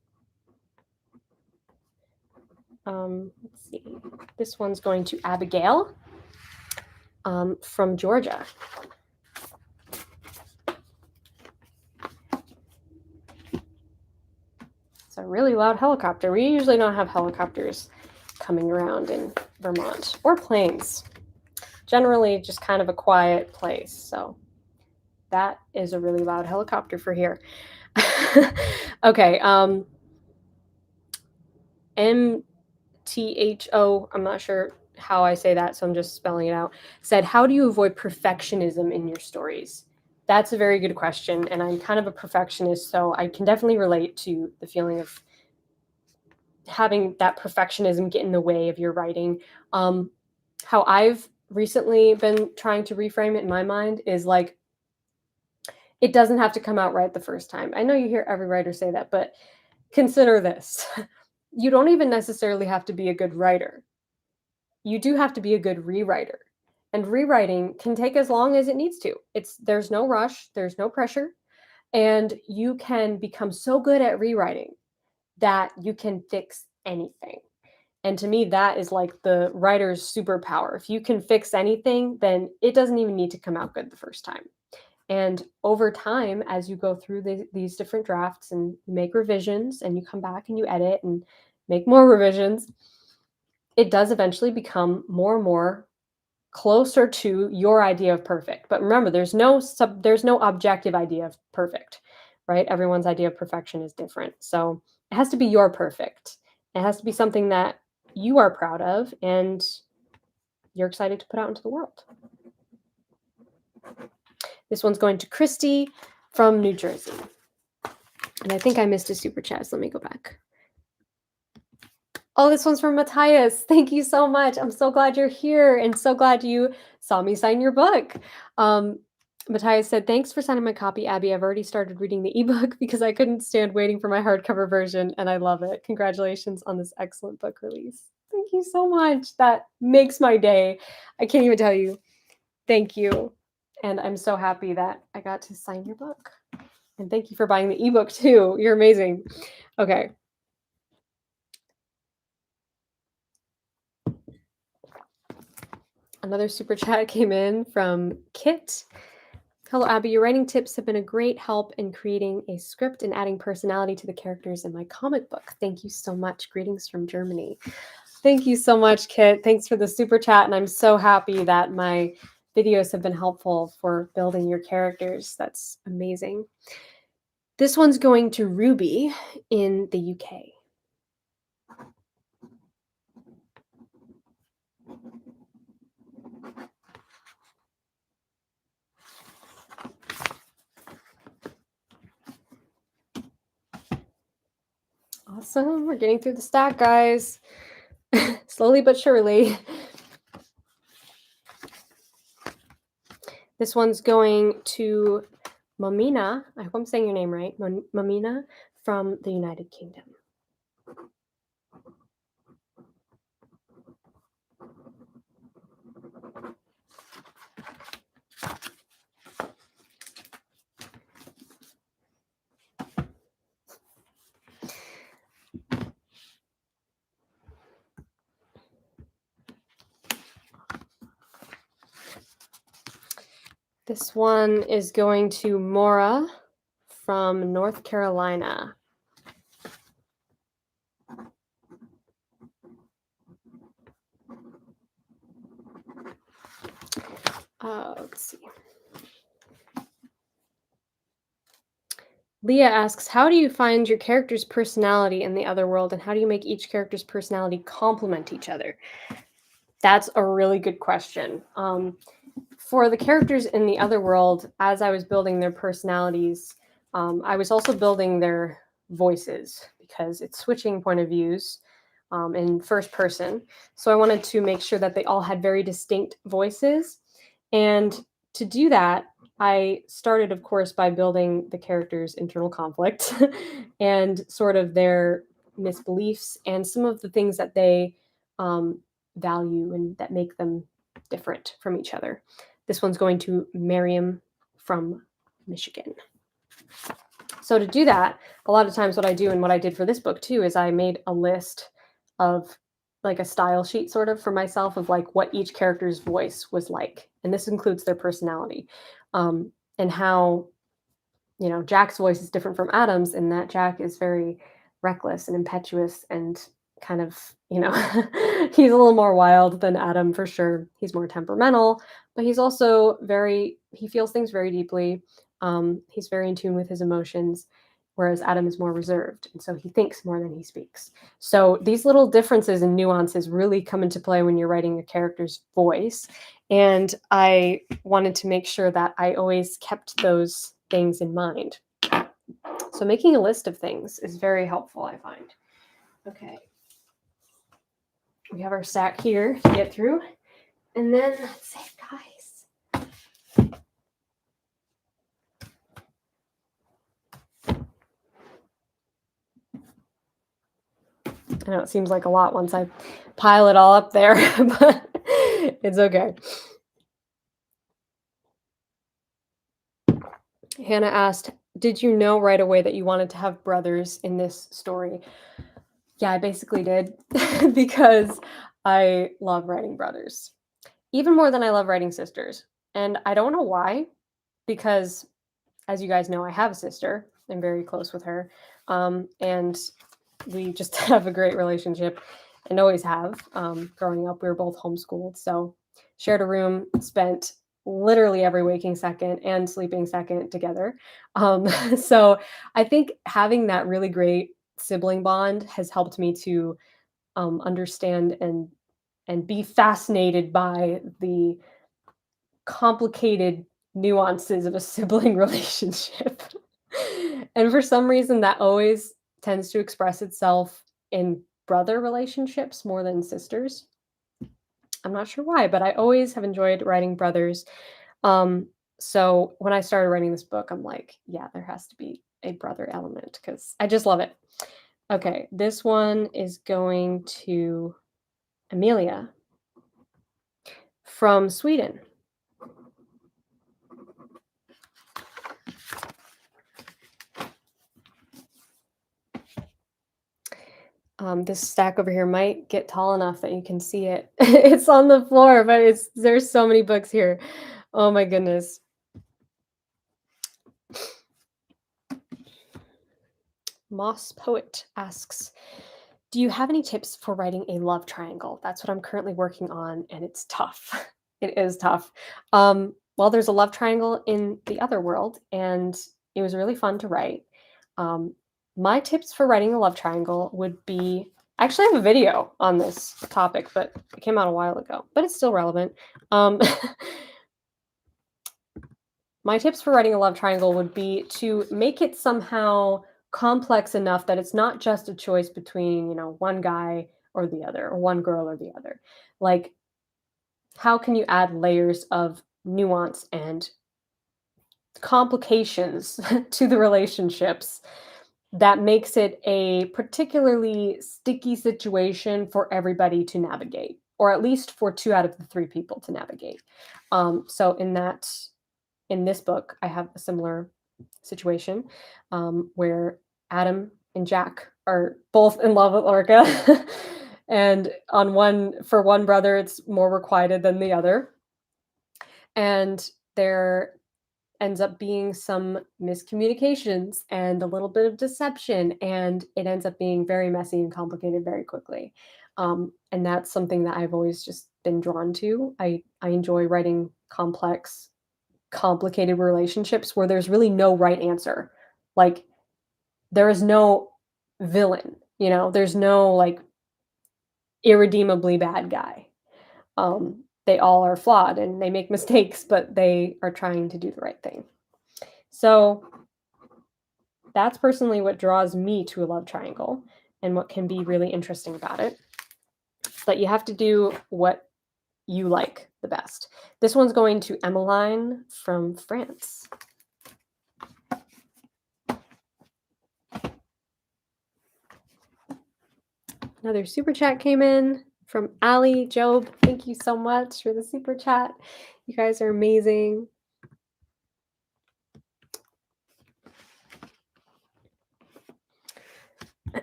Let's see. This one's going to Abigail from Georgia. It's a really loud helicopter. We usually don't have helicopters coming around in Vermont, or planes. Generally just kind of a quiet place. So that is a really loud helicopter for here. Okay. MTHO, I'm not sure how I say that, so I'm just spelling it out, said, how do you avoid perfectionism in your stories? That's a very good question, and I'm kind of a perfectionist, so I can definitely relate to the feeling of having that perfectionism get in the way of your writing. How I've recently been trying to reframe it in my mind is like, it doesn't have to come out right the first time. I know you hear every writer say that, but consider this. You don't even necessarily have to be a good writer. You do have to be a good rewriter. And rewriting can take as long as it needs to. There's no rush, there's no pressure, and you can become so good at rewriting that you can fix anything. And to me, that is like the writer's superpower. If you can fix anything, then it doesn't even need to come out good the first time. And over time, as you go through these different drafts and you make revisions and you come back and you edit and make more revisions, it does eventually become more and more closer to your idea of perfect. But remember, there's no objective idea of perfect, right? Everyone's idea of perfection is different. So it has to be your perfect. It has to be something that you are proud of and you're excited to put out into the world. This one's going to Christy from New Jersey. And I think I missed a super chat, so let me go back. Oh, this one's from Matthias. Thank you so much. I'm so glad you're here and so glad you saw me sign your book. Matthias said, thanks for signing my copy, Abby. I've already started reading the ebook because I couldn't stand waiting for my hardcover version, and I love it. Congratulations on this excellent book release. Thank you so much. That makes my day. I can't even tell you. Thank you. And I'm so happy that I got to sign your book. And thank you for buying the ebook too. You're amazing. Okay. Another super chat came in from Kit. Hello, Abby. Your writing tips have been a great help in creating a script and adding personality to the characters in my comic book. Thank you so much. Greetings from Germany. Thank you so much, Kit. Thanks for the super chat. And I'm so happy that my videos have been helpful for building your characters. That's amazing. This one's going to Ruby in the UK. Awesome. We're getting through the stack, guys. Slowly but surely. This one's going to Mamina. I hope I'm saying your name right. Mamina from the United Kingdom. This one is going to Maura from North Carolina. Let's see. Leah asks, how do you find your character's personality in the other world, and how do you make each character's personality complement each other? That's a really good question. For the characters in the other world, as I was building their personalities, I was also building their voices because it's switching point of views in first person. So I wanted to make sure that they all had very distinct voices. And to do that, I started, of course, by building the characters' internal conflict and sort of their misbeliefs and some of the things that they value and that make them different from each other. This one's going to Miriam from Michigan. So to do that, a lot of times what I do and what I did for this book too is I made a list of like a style sheet sort of for myself of like what each character's voice was like. And this includes their personality and how, you know, Jack's voice is different from Adam's in that Jack is very reckless and impetuous and kind of, you know, he's a little more wild than Adam for sure. He's more temperamental, but he's also he feels things very deeply. He's very in tune with his emotions, whereas Adam is more reserved. And so he thinks more than he speaks. So these little differences and nuances really come into play when you're writing a character's voice. And I wanted to make sure that I always kept those things in mind. So making a list of things is very helpful, I find. Okay. We have our stack here to get through. And then, let's see, guys. I know it seems like a lot once I pile it all up there, but it's okay. Hannah asked, did you know right away that you wanted to have brothers in this story? Yeah, I basically did because I love writing brothers, even more than I love writing sisters. And I don't know why, because as you guys know, I have a sister. I'm very close with her. And we just have a great relationship and always have. Growing up, we were both homeschooled. So shared a room, spent literally every waking second and sleeping second together. So I think having that really great sibling bond has helped me to understand and be fascinated by the complicated nuances of a sibling relationship. And for some reason, that always tends to express itself in brother relationships more than sisters. I'm not sure why, but I always have enjoyed writing brothers. So when I started writing this book, I'm like, yeah, there has to be a brother element because I just love it. Okay, this one is going to Amelia from Sweden. This stack over here might get tall enough that you can see it. It's on the floor, but there's so many books here. Oh my goodness. Moss Poet asks, do you have any tips for writing a love triangle? That's what I'm currently working on, and it's tough. It is tough. Well, there's a love triangle in the other world, and it was really fun to write. My tips for writing a love triangle would be, I actually have a video on this topic, but it came out a while ago, but it's still relevant. My tips for writing a love triangle would be to make it somehow complex enough that it's not just a choice between, you know, one guy or the other, or one girl or the other. Like, how can you add layers of nuance and complications to the relationships that makes it a particularly sticky situation for everybody to navigate, or at least for 2 out of the 3 people to navigate. So in this book, I have a similar situation where Adam and Jack are both in love with Orca. And for one brother, it's more requited than the other. And there ends up being some miscommunications and a little bit of deception, and it ends up being very messy and complicated very quickly. And that's something that I've always just been drawn to. I enjoy writing complex, complicated relationships where there's really no right answer. Like there is no villain, there's no like irredeemably bad guy. They all are flawed and they make mistakes, but they are trying to do the right thing. So that's personally what draws me to a love triangle and what can be really interesting about it. But you have to do what you like the best. This one's going to Emmeline from France. Another super chat came in from Ali Job. Thank you so much for the super chat. You guys are amazing.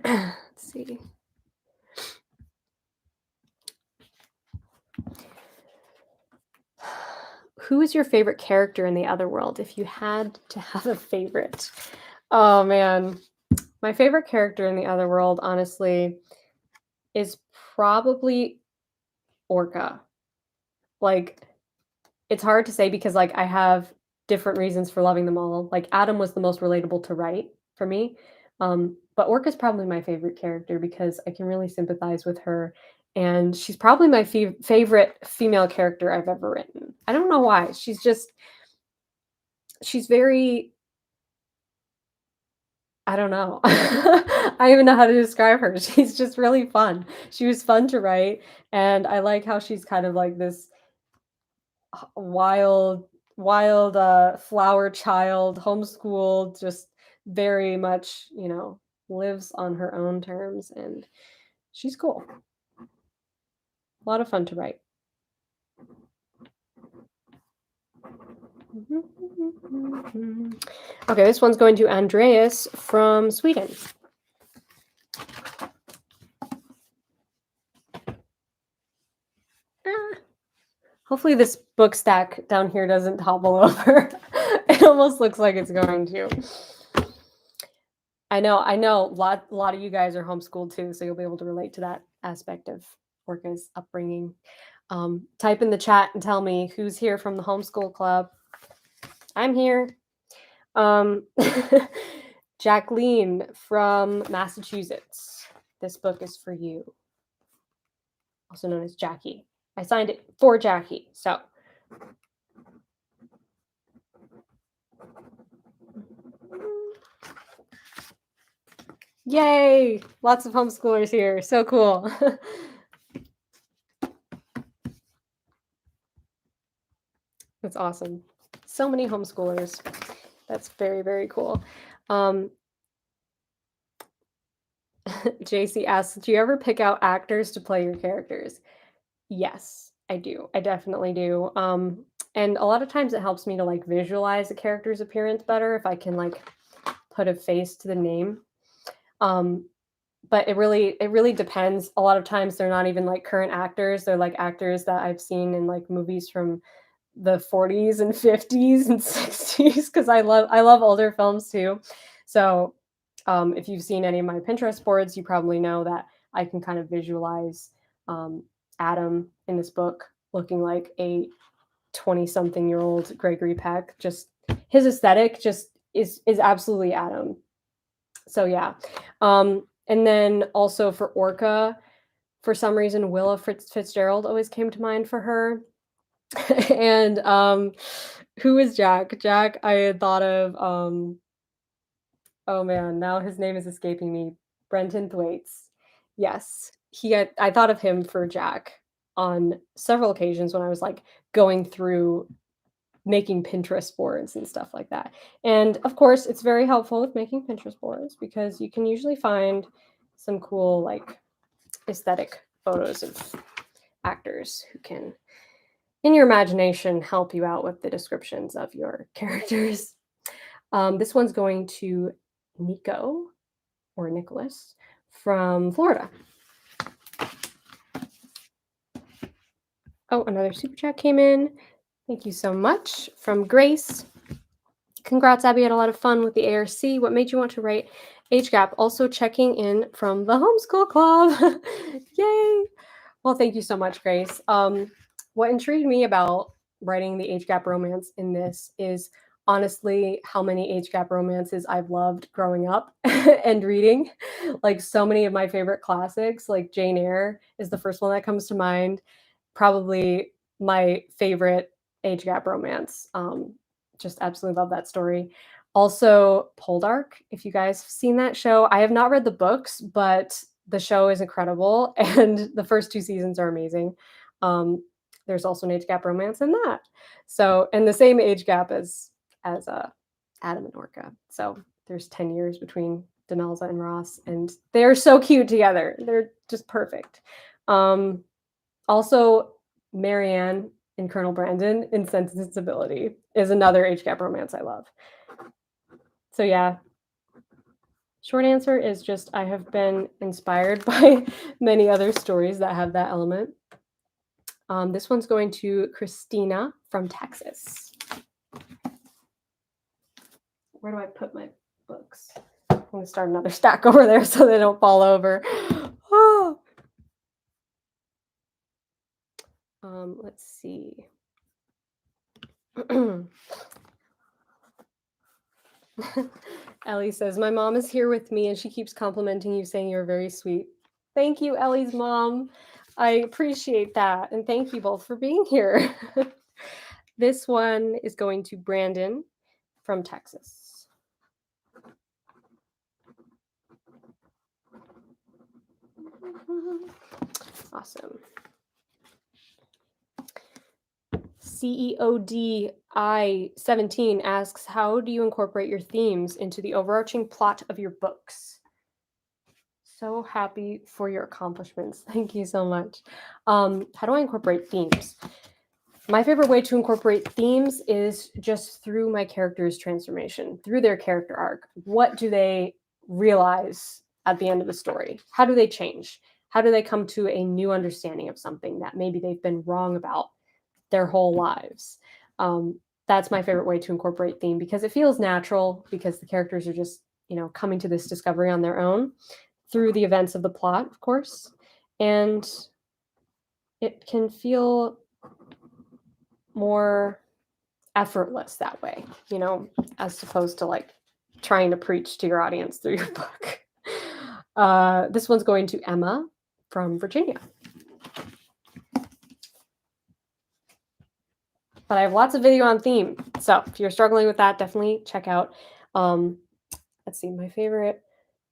Let's see. Who is your favorite character in the Otherworld if you had to have a favorite? Oh man. My favorite character in the Otherworld, honestly, is probably Orca. Like, it's hard to say because like I have different reasons for loving them all. Like Adam was the most relatable to write for me. But Orca's probably my favorite character because I can really sympathize with her. And she's probably my favorite female character I've ever written. I don't know why. She's very, I don't know. I don't even know how to describe her. She's just really fun. She was fun to write. And I like how she's kind of like this wild flower child, homeschooled, just very much, lives on her own terms, and she's cool. A lot of fun to write. Okay, this one's going to Andreas from Sweden. Hopefully this book stack down here doesn't topple over. It almost looks like it's going to. I know. A lot of you guys are homeschooled too, so you'll be able to relate to that aspect of Orca's upbringing. Type in the chat and tell me who's here from the homeschool club. I'm here. Jacqueline from Massachusetts. This book is for you. Also known as Jackie. I signed it for Jackie, so. Yay! Lots of homeschoolers here. So cool. That's awesome. So many homeschoolers. That's very, very cool. JC asks, do you ever pick out actors to play your characters? Yes, I do. I definitely do. And a lot of times it helps me to like visualize a character's appearance better if I can like put a face to the name. But it really depends. A lot of times they're not even like current actors. They're like actors that I've seen in like movies from the 40s and 50s and 60s because I love older films too. So if you've seen any of my Pinterest boards, you probably know that I can kind of visualize Adam in this book looking like a 20-something-year-old Gregory Peck. Just his aesthetic just is absolutely Adam. So yeah. And then also for Orca, for some reason, Willa Fitzgerald always came to mind for her. And who is Jack? Jack, I had thought of, oh man, now his name is escaping me. Brenton Thwaites. Yes, I thought of him for Jack on several occasions when I was like going through making Pinterest boards and stuff like that. And of course, it's very helpful with making Pinterest boards because you can usually find some cool like aesthetic photos of actors who can, in your imagination, help you out with the descriptions of your characters. This one's going to Nico or Nicholas from Florida. Oh, another super chat came in. Thank you so much from Grace. Congrats, Abby, had a lot of fun with the ARC. What made you want to write Age Gap? Also checking in from the homeschool club. Yay! Well, thank you so much, Grace. What intrigued me about writing the age gap romance in this is honestly how many age gap romances I've loved growing up and reading. Like so many of my favorite classics, like Jane Eyre is the first one that comes to mind. Probably my favorite age gap romance. Just absolutely love that story. Also, Poldark, if you guys have seen that show, I have not read the books, but the show is incredible, and the first 2 seasons are amazing. There's also an age gap romance in that. So, and the same age gap as Adam and Orca. So there's 10 years between Demelza and Ross, and they're so cute together. They're just perfect. Also, Marianne and Colonel Brandon in Sense and Sensibility is another age gap romance I love. So yeah, short answer is just I have been inspired by many other stories that have that element. This one's going to Christina from Texas. Where do I put my books? I'm going to start another stack over there so they don't fall over. Oh. Let's see. Ellie says, my mom is here with me and she keeps complimenting you, saying you're very sweet. Thank you, Ellie's mom. I appreciate that. And thank you both for being here. This one is going to Brandon from Texas. Awesome. CEODI17 asks, how do you incorporate your themes into the overarching plot of your books? So happy for your accomplishments. Thank you so much. How do I incorporate themes? My favorite way to incorporate themes is just through my character's transformation, through their character arc. What do they realize at the end of the story? How do they change? How do they come to a new understanding of something that maybe they've been wrong about their whole lives? That's my favorite way to incorporate theme because it feels natural, because the characters are just, coming to this discovery on their own through the events of the plot, of course. And it can feel more effortless that way, as opposed to like trying to preach to your audience through your book. This one's going to Emma from Virginia. But I have lots of video on theme. So if you're struggling with that, definitely check out. Let's see, my favorite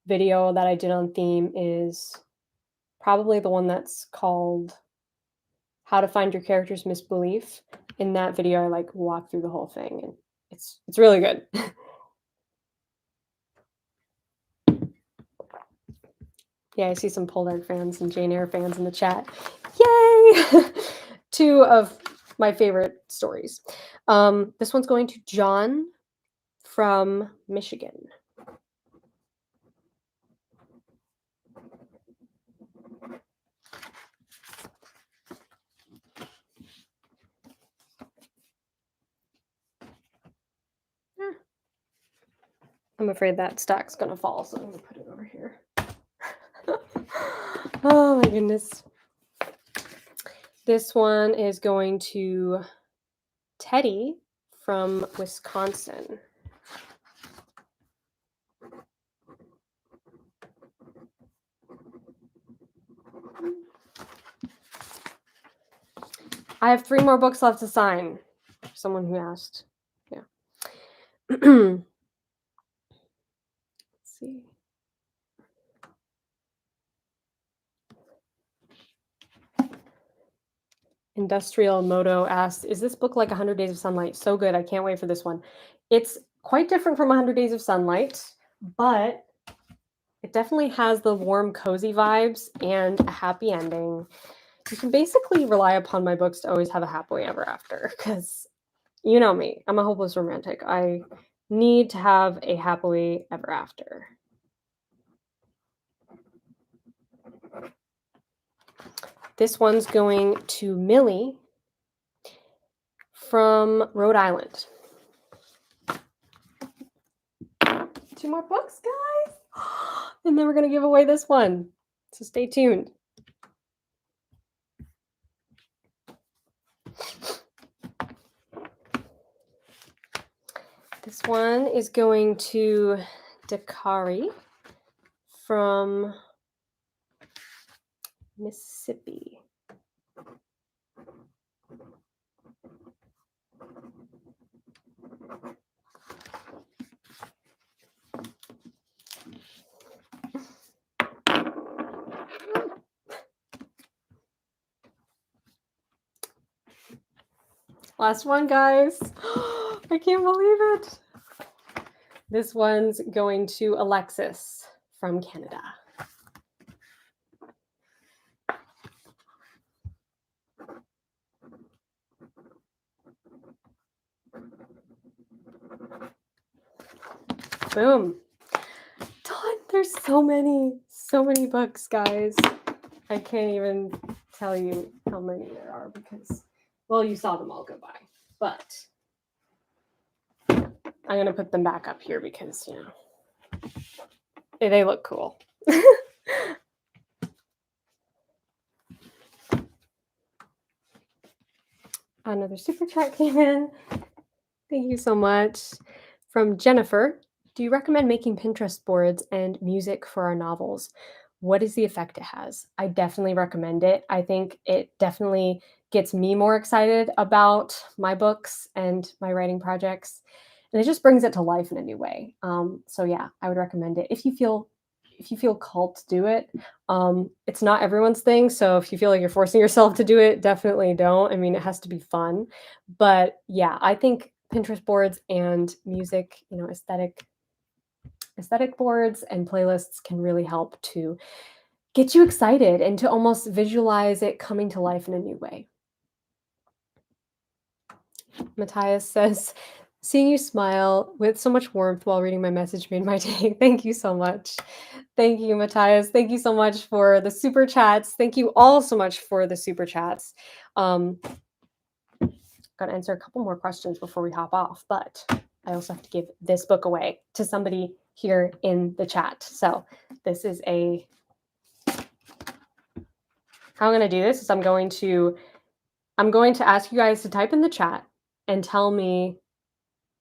video that I did on theme is probably the one that's called How to Find Your Character's Misbelief. In that video, I walk through the whole thing, and it's really good. Yeah, I see some Poldark fans and Jane Eyre fans in the chat. Yay! 2 of my favorite stories. This one's going to John from Michigan. I'm afraid that stack's gonna fall, so I'm gonna put it over here. Oh my goodness. This one is going to Teddy from Wisconsin. I have 3 more books left to sign. Someone who asked. Yeah. Let's see. Industrial Moto asked, is this book like 100 Days of Sunlight? So good. I can't wait for this one. It's quite different from 100 Days of Sunlight, but it definitely has the warm, cozy vibes and a happy ending. You can basically rely upon my books to always have a happily ever after, because you know me, I'm a hopeless romantic. I need to have a happily ever after. This one's going to Millie from Rhode Island. 2 more books, guys. And then we're going to give away this one. So stay tuned. This one is going to Dakari from Mississippi. Last one, guys. I can't believe it. This one's going to Alexis from Canada. Boom. Done. There's so many books, guys. I can't even tell you how many there are because, well, you saw them all go by. But I'm going to put them back up here because, you know, they look cool. Another super chat came in. Thank you so much. From Jennifer. Do you recommend making Pinterest boards and music for our novels? What is the effect it has? I definitely recommend it. I think it definitely gets me more excited about my books and my writing projects. And it just brings it to life in a new way. So yeah, I would recommend it. If you feel called to do it, it's not everyone's thing. So if you feel like you're forcing yourself to do it, definitely don't. I mean, it has to be fun. But yeah, I think Pinterest boards and music, you know, aesthetic boards and playlists can really help to get you excited and to almost visualize it coming to life in a new way. Matthias says, seeing you smile with so much warmth while reading my message made my day. Thank you so much. Thank you, Matthias. Thank you so much for the super chats. Thank you all so much for the super chats. Got to answer a couple more questions before we hop off, but I also have to give this book away to somebody here in the chat. So this is how I'm going to do this is I'm going to ask you guys to type in the chat and tell me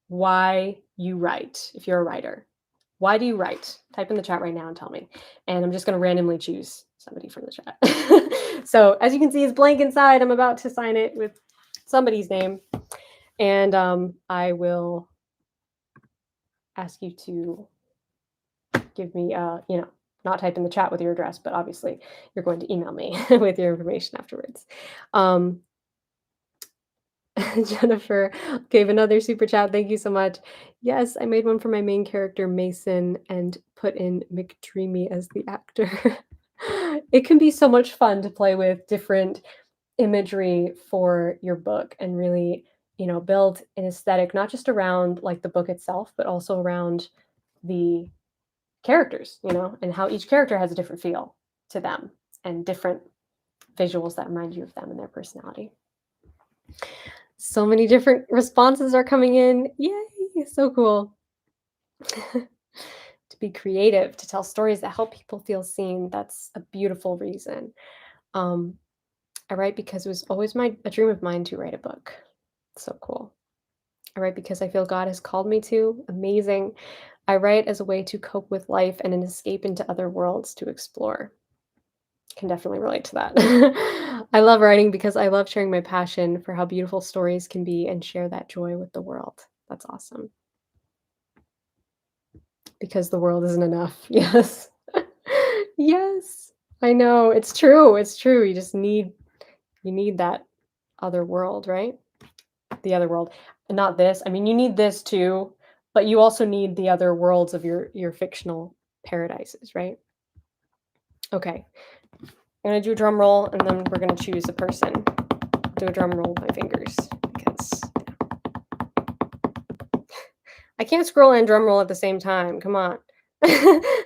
why you write, if you're a writer. Why do you write? Type in the chat right now and tell me. And I'm just going to randomly choose somebody from the chat. So as you can see, it's blank inside. I'm about to sign it with somebody's name. And I will ask you to give me, not type in the chat with your address, but obviously you're going to email me with your information afterwards. Jennifer gave another super chat. Thank you so much. Yes, I made one for my main character, Mason, and put in McDreamy as the actor. It can be so much fun to play with different imagery for your book and really, build an aesthetic, not just around like the book itself, but also around the characters, and how each character has a different feel to them and different visuals that remind you of them and their personality. So many different responses are coming in. Yay, so cool. To be creative, to tell stories that help people feel seen. That's a beautiful reason. I write because it was always a dream of mine to write a book. So cool. I write because I feel God has called me to. Amazing. I write as a way to cope with life and an escape into other worlds to explore. Can definitely relate to that. I love writing because I love sharing my passion for how beautiful stories can be and share that joy with the world. That's awesome. Because the world isn't enough. Yes. Yes. I know. It's true. It's true. You need that other world, right? The other world. And not this. I mean, you need this too, but you also need the other worlds of your fictional paradises, right? Okay. I'm going to do a drum roll, and then we're going to choose a person. Do a drum roll with my fingers, because I can't scroll and drum roll at the same time. Come on.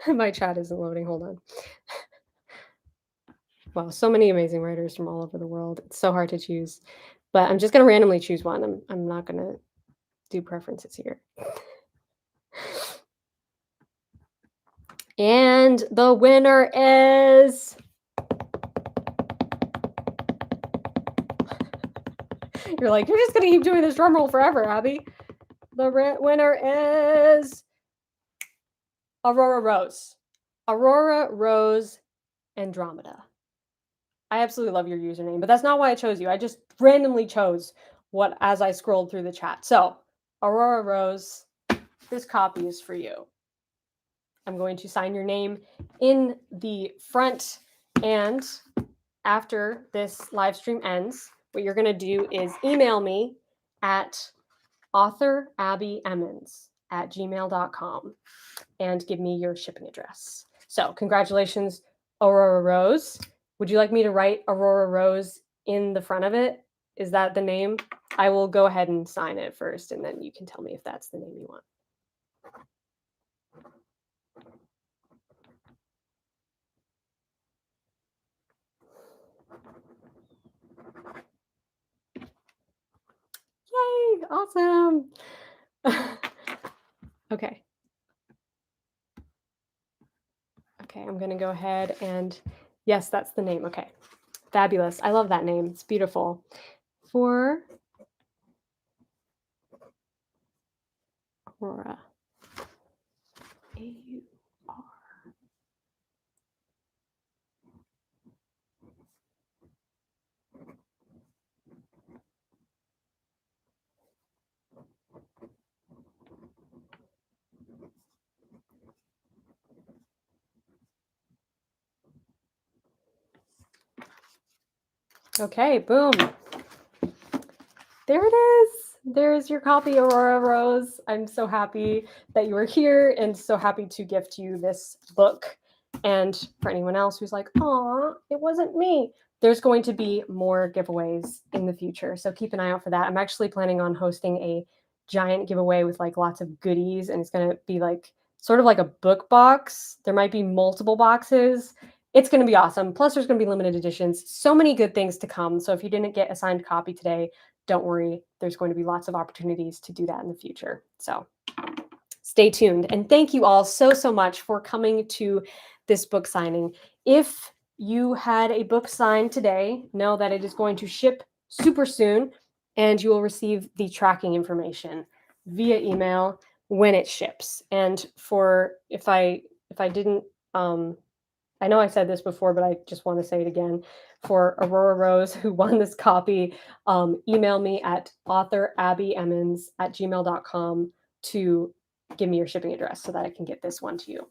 My chat isn't loading. Hold on. Wow, so many amazing writers from all over the world. It's so hard to choose. But I'm just going to randomly choose one. I'm not going to do preferences here. And the winner is you're like, "You're just gonna keep doing this drum roll forever, Abby." The winner is Aurora Rose. Aurora Rose Andromeda. I absolutely love your username, but that's not why I chose you. I just randomly chose what as I scrolled through the chat. So, Aurora Rose, this copy is for you. I'm going to sign your name in the front, and after this live stream ends, what you're going to do is email me at authorabbyemmons@gmail.com and give me your shipping address. So, congratulations, Aurora Rose. Would you like me to write Aurora Rose in the front of it? Is that the name? I will go ahead and sign it first, and then you can tell me if that's the name you want. Yay! Awesome. Okay. Okay, I'm going to go ahead and yes, that's the name. Okay. Fabulous. I love that name. It's beautiful. For Aurora. A-U-R. Okay, boom. There it is. There's your copy, Aurora Rose. I'm so happy that you are here and so happy to gift you this book. And for anyone else who's like, "Aw, it wasn't me," there's going to be more giveaways in the future. So keep an eye out for that. I'm actually planning on hosting a giant giveaway with like lots of goodies, and it's going to be like sort of like a book box. There might be multiple boxes. It's going to be awesome. Plus, there's going to be limited editions. So many good things to come. So if you didn't get a signed copy today, don't worry. There's going to be lots of opportunities to do that in the future. So stay tuned. And thank you all so, so much for coming to this book signing. If you had a book signed today, know that it is going to ship super soon, and you will receive the tracking information via email when it ships. And for if I didn't I know I said this before, but I just want to say it again. For Aurora Rose, who won this copy, email me at authorabbyemmons@gmail.com to give me your shipping address so that I can get this one to you.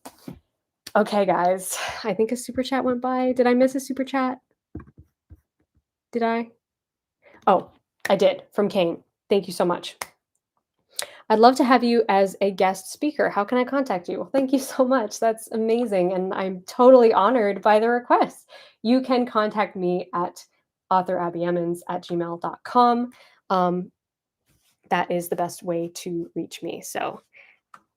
Okay, guys, I think a super chat went by. Did I miss a super chat? Did I? Oh, I did, from Kane. Thank you so much. I'd love to have you as a guest speaker. How can I contact you? Well, thank you so much. That's amazing. And I'm totally honored by the request. You can contact me at authorabbyemmons@gmail.com. That is the best way to reach me. So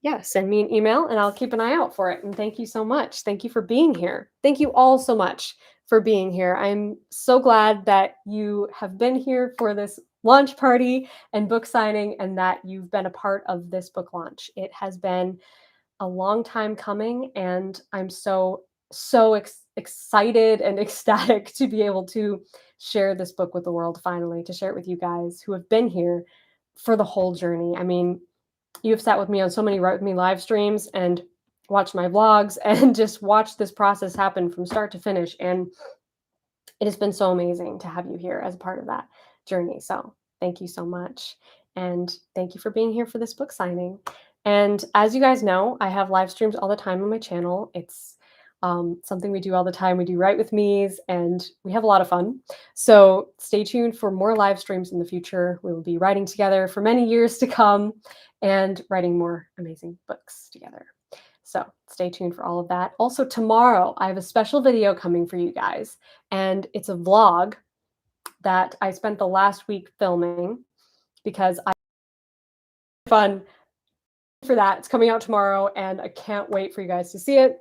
yeah, send me an email and I'll keep an eye out for it. And thank you so much. Thank you for being here. Thank you all so much for being here. I'm so glad that you have been here for this launch party and book signing and that you've been a part of this book launch. It has been a long time coming and I'm so excited and ecstatic to be able to share this book with the world finally, to share it with you guys who have been here for the whole journey. I mean, you have sat with me on so many Write With Me live streams and watched my vlogs and just watched this process happen from start to finish. And it has been so amazing to have you here as a part of that journey. So thank you so much. And thank you for being here for this book signing. And as you guys know, I have live streams all the time on my channel. It's something we do all the time. We do Write With Me's and we have a lot of fun. So stay tuned for more live streams in the future. We will be writing together for many years to come and writing more amazing books together. So stay tuned for all of that. Also tomorrow, I have a special video coming for you guys. And it's a vlog that I spent the last week filming because I fun for that. It's coming out tomorrow and I can't wait for you guys to see it.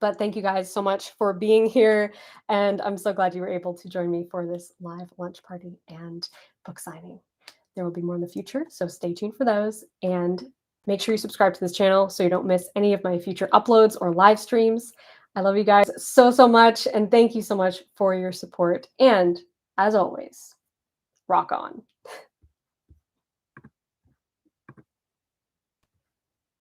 But thank you guys so much for being here. And I'm so glad you were able to join me for this live lunch party and book signing. There will be more in the future, so stay tuned for those. And Make sure you subscribe to this channel so you don't miss any of my future uploads or live streams. I love you guys so, so much, and thank you so much for your support. And as always, rock on.